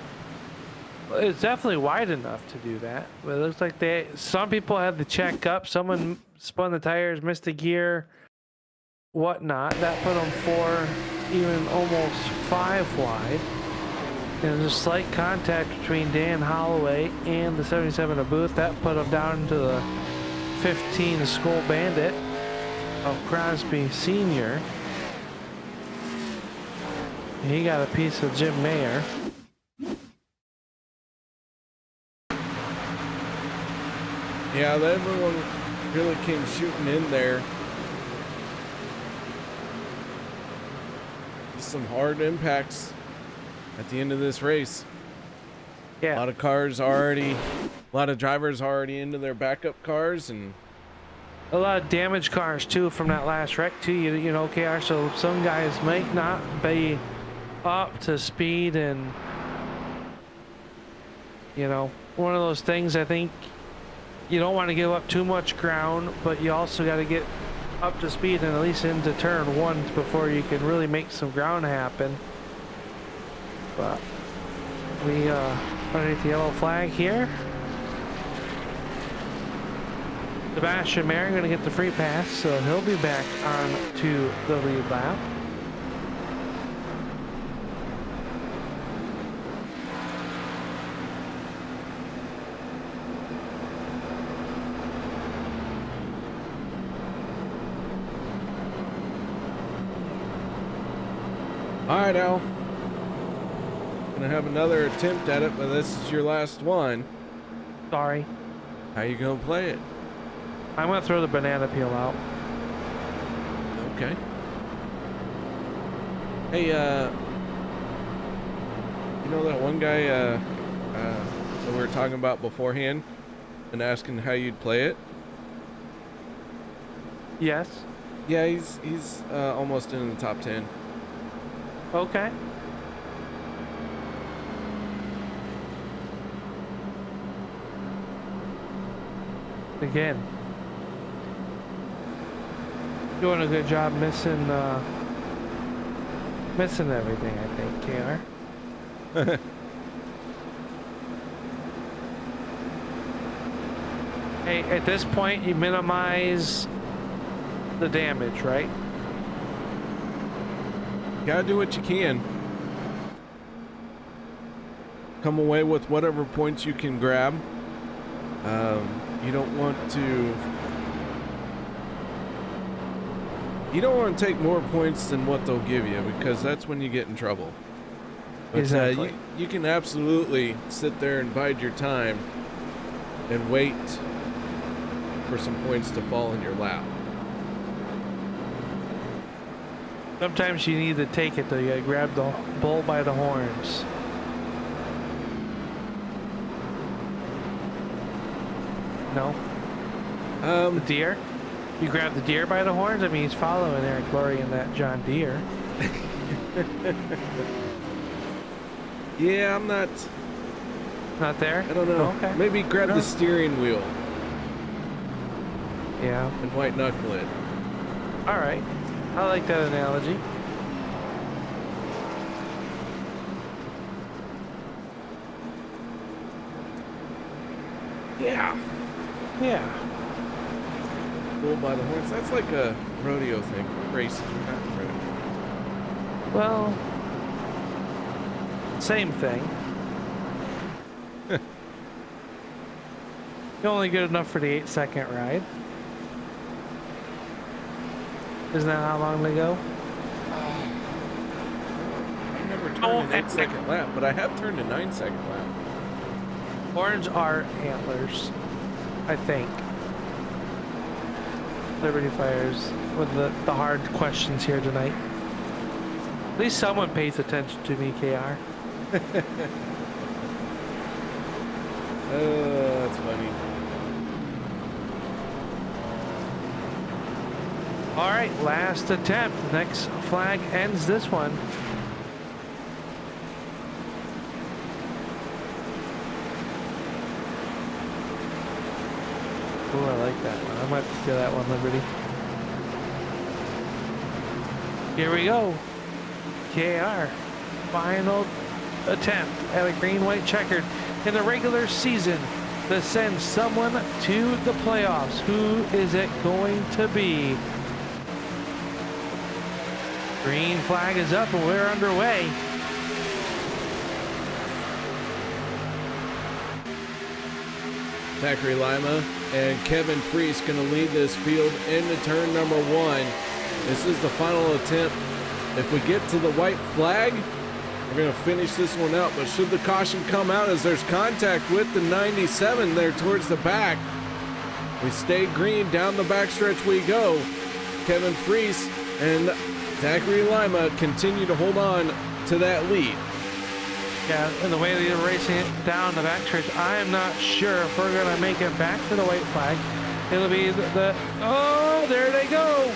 It's definitely wide enough to do that. But it looks like some people had the check up. Someone spun the tires, missed a gear, whatnot. That put them 4, even almost 5 wide. And there's a slight contact between Dan Holloway and the 77 of Booth. That put them down to the 15 Skull Bandit of Crosby Sr. He got a piece of Jim Mayer. Yeah, everyone really came shooting in there. Just some hard impacts at the end of this race. Yeah. A lot of drivers already into their backup cars, and a lot of damaged cars too from that last wreck too. You know, KR. So some guys might not be up to speed, and you know, one of those things. I think you don't want to give up too much ground, but you also got to get up to speed and at least into turn 1 before you can really make some ground happen. But we underneath the yellow flag here. Sebastian Mayer going to get the free pass, so he'll be back on to the lead lap. all right, Al. Gonna have another attempt at it, but this is your last one. Sorry. How you gonna play it? I'm going to throw the banana peel out. Okay. Hey, you know that one guy that we were talking about beforehand and asking how you'd play it? Yes. Yeah, he's almost in the top 10. Okay. Again, doing a good job missing everything, I think, KR. Hey, at this point, you minimize the damage, right? Gotta do what you can. Come away with whatever points you can grab. You don't want to take more points than what they'll give you, because that's when you get in trouble. But, Exactly. You can absolutely sit there and bide your time and wait for some points to fall in your lap. Sometimes you need to take it though. You gotta grab the bull by the horns. No? The deer? You grab the deer by the horns? I mean, he's following Eric Lurie in that John Deere. Yeah, I'm not Not there? I don't know. Okay. Maybe grab No. the steering wheel Yeah. and white knuckle it. All right. I like that analogy. Yeah. Yeah. Bull by the horns. That's like a rodeo thing. We're racing. We're not rodeo. Well, same thing. You're only good enough for the 8-second ride. Isn't that how long they go? I've never turned an 8-second lap, but I have turned a 9-second lap. Orange are antlers, I think. Liberty Fires with the hard questions here tonight. At least someone pays attention to me, KR. That's funny. All right, last attempt. The next flag ends this one. Oh, I like that one. I might have to steal that one, Liberty. Here we go. KR. Final attempt at a green-white checkered in the regular season to send someone to the playoffs. Who is it going to be? Green flag is up and we're underway. Zachary Lima and Kevin Freese going to lead this field into turn number 1. This is the final attempt. If we get to the white flag, we're going to finish this one out. But should the caution come out as there's contact with the 97 there towards the back, we stay green. Down the backstretch we go. Kevin Freese and Zachary Lima continue to hold on to that lead. Yeah, and the way they're racing it down the backstretch, I am not sure if we're going to make it back to the white flag. It'll be oh, there they go.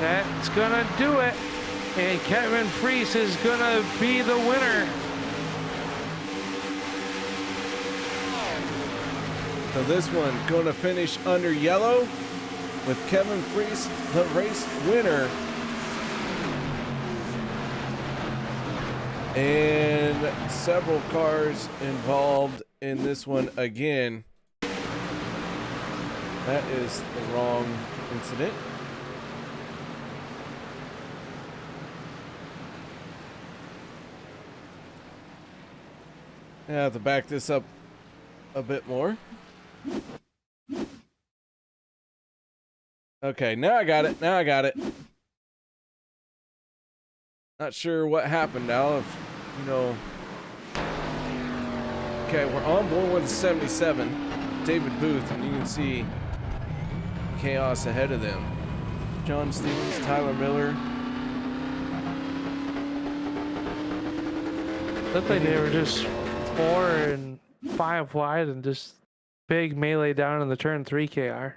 That's going to do it. And Kevin Freese is going to be the winner. So this one going to finish under yellow with Kevin Freese, the race winner. And several cars involved in this one again. That is the wrong incident. I have to back this up a bit more. Okay, now I got it. Now I got it. Not sure what happened now. If you know. Okay, we're on board with 77. David Booth, and you can see chaos ahead of them. John Stevens, Tyler Miller. Looked like they were just 4 and 5 wide and just big melee down in the turn 3 KR.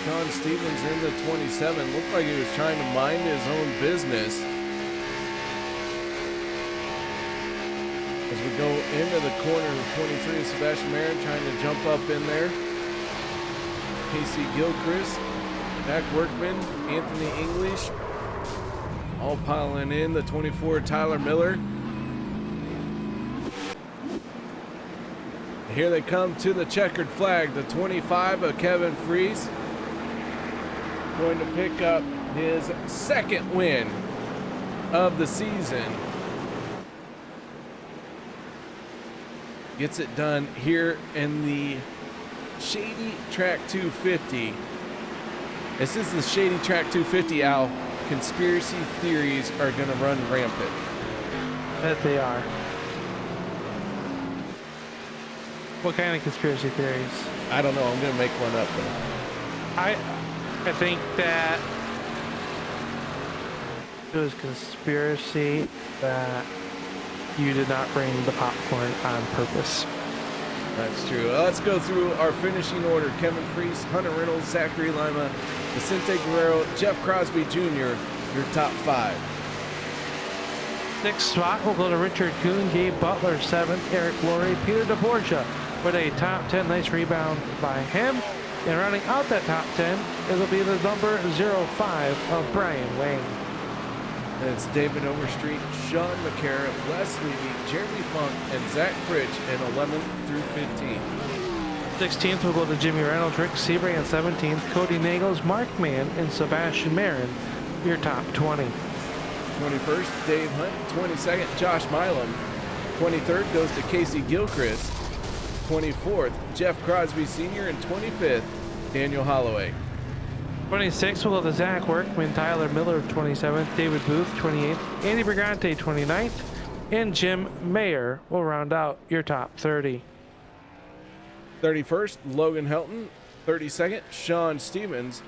John Stevens in the 27. Looked like he was trying to mind his own business. As we go into the corner of 23, Sebastian Marin trying to jump up in there. Casey Gilchrist, Mac Workman, Anthony English, all piling in. The 24, Tyler Miller. Here they come to the checkered flag. The 25 of Kevin Freese going to pick up his second win of the season. Gets it done here in the Shady Track 250. This is the Shady Track 250, Al. Conspiracy theories are going to run rampant. Bet they are. What kind of conspiracy theories? I don't know. I'm going to make one up, though. I think that it was conspiracy that you did not bring the popcorn on purpose. That's true. Let's go through our finishing order. Kevin Freese, Hunter Reynolds, Zachary Lima, Vicente Guerrero, Jeff Crosby Jr., your top 5. Sixth spot will go to Richard Kuhn, Gabe Butler. Seventh, Eric Laurie, Peter DeBorgia with a top 10. Nice rebound by him. And rounding out that top 10, it'll be the number 05 of Brian Wayne. It's David Overstreet, Sean McCarra, Wes Levy, Jeremy Funk, and Zach Fridge in 11th through 15th. 16th will go to Jimmy Reynolds, Rick Sebring, and 17th, Cody Nagels, Mark Mann, and Sebastian Marin, your top 20. 21st, Dave Hunt. 22nd, Josh Milam. 23rd goes to Casey Gilchrist. 24th, Jeff Crosby Sr. and 25th, Daniel Holloway. 26th will go to Zach Workman, Tyler Miller, 27th, David Booth, 28th, Andy Brigante, 29th, and Jim Mayer will round out your top 30. 31st, Logan Helton. 32nd, Sean Stevens.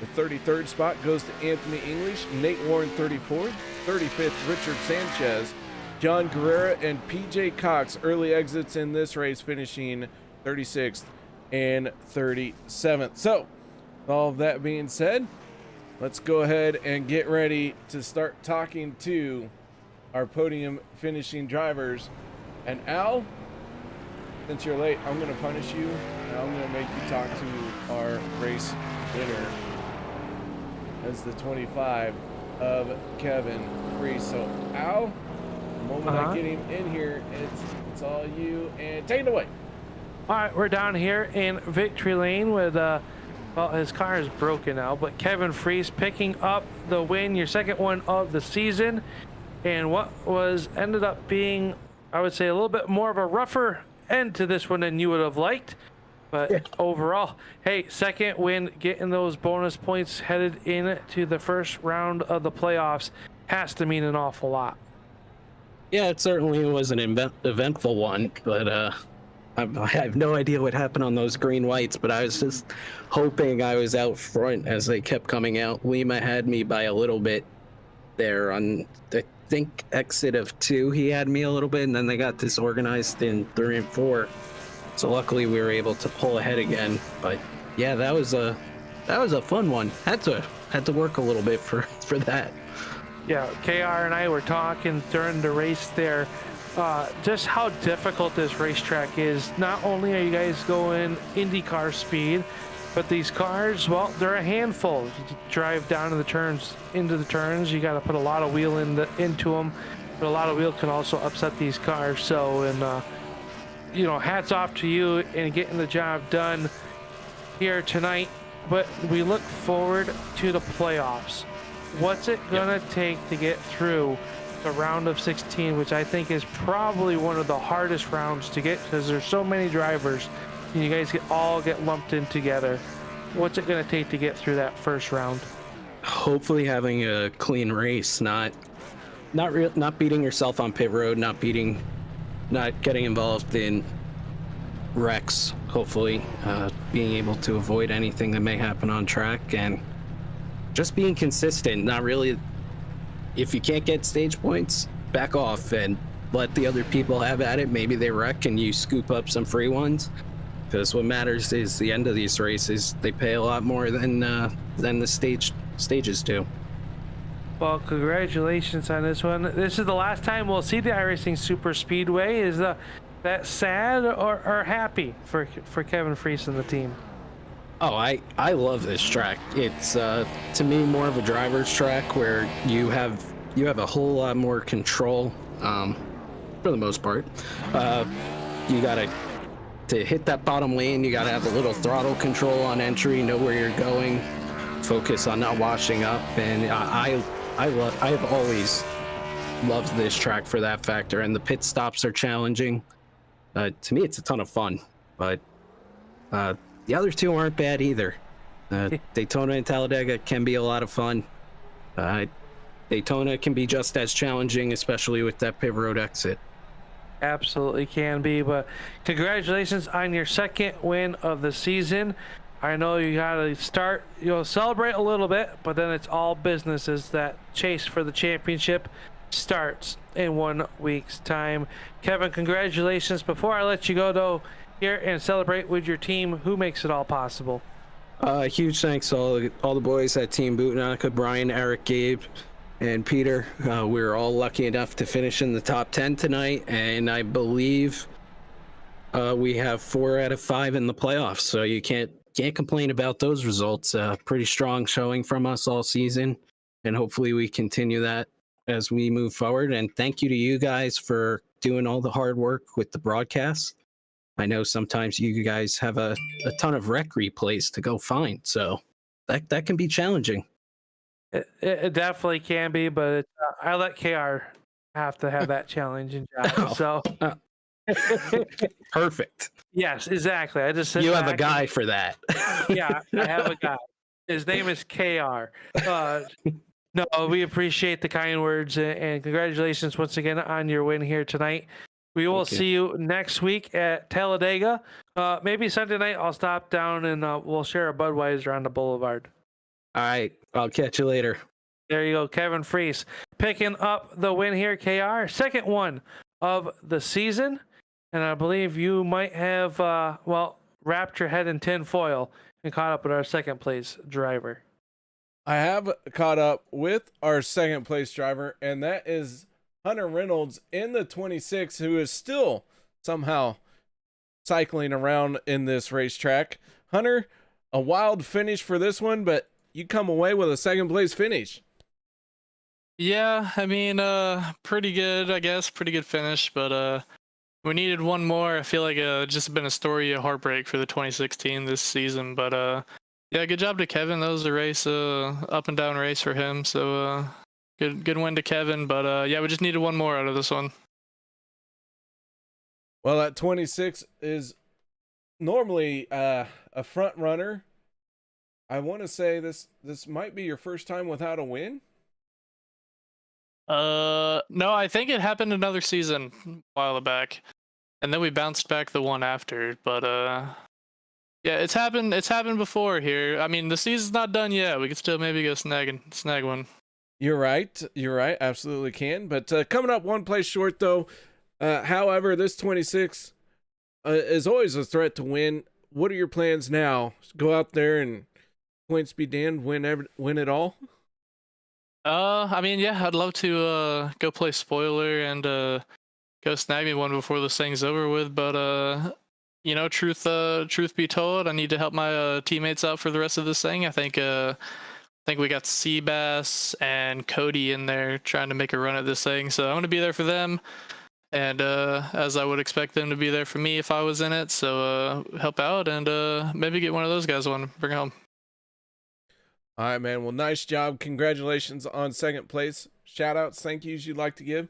The 33rd spot goes to Anthony English, Nate Warren, 34th. 35th, Richard Sanchez, John Guerrera, and PJ Cox. Early exits in this race, finishing 36th and 37th. So, all of that being said, let's go ahead and get ready to start talking to our podium finishing drivers. And Al, since you're late, I'm going to punish you, and I'm going to make you talk to our race winner as the 25 of Kevin Freese. So, Al, the moment I get him in here, it's all you, and take it away. All right, we're down here in Victory Lane with, well, his car is broken now, but Kevin Freese picking up the win, your second one of the season, and what was ended up being, I would say, a little bit more of a rougher end to this one than you would have liked. But overall, hey, second win, getting those bonus points headed into the first round of the playoffs has to mean an awful lot. Yeah, it certainly was an eventful one, but I have no idea what happened on those green whites, but I was just hoping I was out front as they kept coming out. Lima had me by a little bit there on, I think, exit of 2. He had me a little bit, and then they got disorganized in 3 and 4. So luckily we were able to pull ahead again. But yeah, that was a fun one. Had to work a little bit for that. Yeah, KR and I were talking during the race there, just how difficult this racetrack is. Not only are you guys going IndyCar speed, but these cars, well, they're a handful. You drive down to the turns, into the turns, you got to put a lot of wheel into them, but a lot of wheel can also upset these cars. So, and you know, hats off to you in getting the job done here tonight. But we look forward to the playoffs. What's it gonna take to get through the round of 16, which I think is probably one of the hardest rounds to get because there's so many drivers and you guys all get lumped in together. What's it gonna take to get through that first round? Hopefully having a clean race, not beating yourself on pit road, not getting involved in wrecks. Hopefully being able to avoid anything that may happen on track, and just being consistent. Not really, if you can't get stage points, back off and let the other people have at it. Maybe they wreck and you scoop up some free ones, because what matters is the end of these races. They pay a lot more than the stages do. Well, congratulations on this one. This is the last time we'll see the iRacing Superspeedway. Is that sad or happy for Kevin Freese and the team? Oh, I love this track. It's to me more of a driver's track where you have a whole lot more control, for the most part. You gotta, to hit that bottom lane, you gotta have a little throttle control on entry, know where you're going, focus on not washing up, and I have always loved this track for that factor. And the pit stops are challenging. To me, it's a ton of fun, but the other two aren't bad either. Daytona and Talladega can be a lot of fun. Daytona can be just as challenging, especially with that pit road exit. Absolutely can be, but congratulations on your second win of the season. I know you gotta start, celebrate a little bit, but then it's all business as that chase for the championship starts in 1 week's time. Kevin, congratulations. Before I let you go, though, here and celebrate with your team, who makes it all possible? Huge thanks to all the boys at Team Bootnaca, Brian, Eric, Gabe, and Peter. We were all lucky enough to finish in the top 10 tonight, and I believe we have 4 out of 5 in the playoffs. So you can't complain about those results. Pretty strong showing from us all season, and hopefully we continue that as we move forward. And thank you to you guys for doing all the hard work with the broadcast. I know sometimes you guys have a ton of rec replays to go find, so that can be challenging. It definitely can be, but I let KR have to have that challenging job. So Perfect. yes, exactly. I just You have a guy for that. Yeah, I have a guy. His name is KR. No, we appreciate the kind words and congratulations once again on your win here tonight. We will see you next week at Talladega. Maybe Sunday night I'll stop down and we'll share a Budweiser on the boulevard. All right, I'll catch you later. There you go, Kevin Freese picking up the win here. KR, second one of the season, and I believe you might have wrapped your head in tin foil and caught up with our second place driver. I have caught up with our second place driver, and that is Hunter Reynolds in the 26, who is still somehow cycling around in this racetrack. Hunter, a wild finish for this one, but you come away with a second place finish. Yeah, I mean, pretty good, I guess. Pretty good finish, but we needed one more. I feel like just been a story of heartbreak for the 2016 this season, but yeah, good job to Kevin. That was a race, up and down race for him. So good win to Kevin. But yeah, we just needed one more out of this one. Well, that 26 is normally a front runner. I want to say this might be your first time without a win. No, I think it happened another season a while back, and then we bounced back the one after. But yeah, it's happened before here. I mean, the season's not done yet. We could still maybe go snag one. You're right. Absolutely can. But coming up one place short, though. However, this 26 is always a threat to win. What are your plans now? Go out there and points be damned, win it all? I mean, yeah, I'd love to go play spoiler and go snag me one before this thing's over with. But you know, truth be told, I need to help my teammates out for the rest of this thing. I think we got Seabass and Cody in there trying to make a run at this thing, so I'm gonna be there for them, and as I would expect them to be there for me if I was in it. So help out and maybe get one of those guys one, bring it home. All right, man. Well, nice job. Congratulations on second place. Shout outs, thank yous you'd like to give?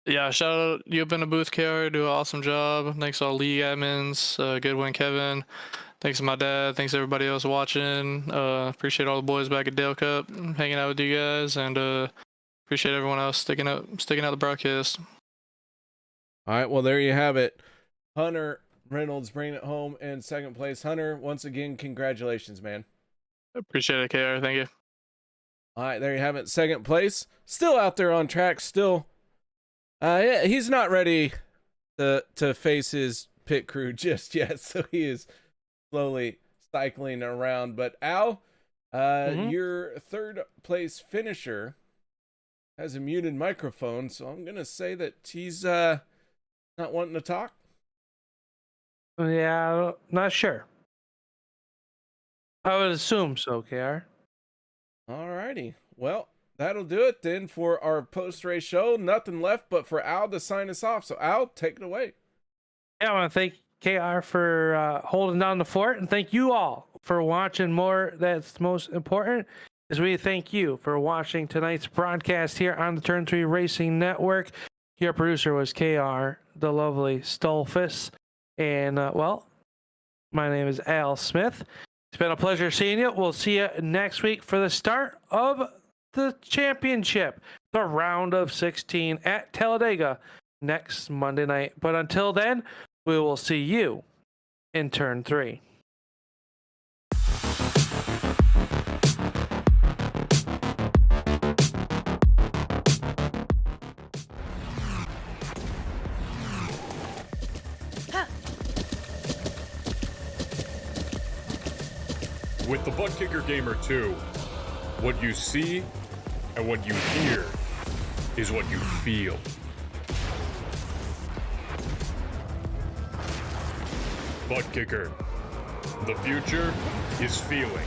Yeah, shout out you up in the booth, KR. Do an awesome job. Thanks all league admins. Good win, Kevin. Thanks to my dad. Thanks to everybody else watching. Appreciate all the boys back at Dale Cup hanging out with you guys, and appreciate everyone else sticking out the broadcast. All right, well, there you have it. Hunter Reynolds bringing it home in second place. Hunter, once again, congratulations, man. Appreciate it, KR. Thank you. All right, there you have it. Second place. Still out there on track. Still, yeah, he's not ready to face his pit crew just yet, so he is slowly cycling around. But Al, your third place finisher has a muted microphone, so I'm gonna say that he's not wanting to talk. Yeah, not sure. I would assume so, KR. All righty. Well, that'll do it then for our post-race show. Nothing left but for Al to sign us off. So, Al, take it away. Yeah, I want to thank KR for holding down the fort, and thank you all for watching more. That's most important. As we thank you for watching tonight's broadcast here on the Turn 3 Racing Network. Your producer was KR, the lovely Stolfus. And, well, my name is Al Smith. It's been a pleasure seeing you. We'll see you next week for the start of the championship, the round of 16 at Talladega next Monday night. But until then, we will see you in Turn 3. With the Butt Kicker Gamer 2, what you see And what you hear is what you feel. Butt kicker. The future is feeling.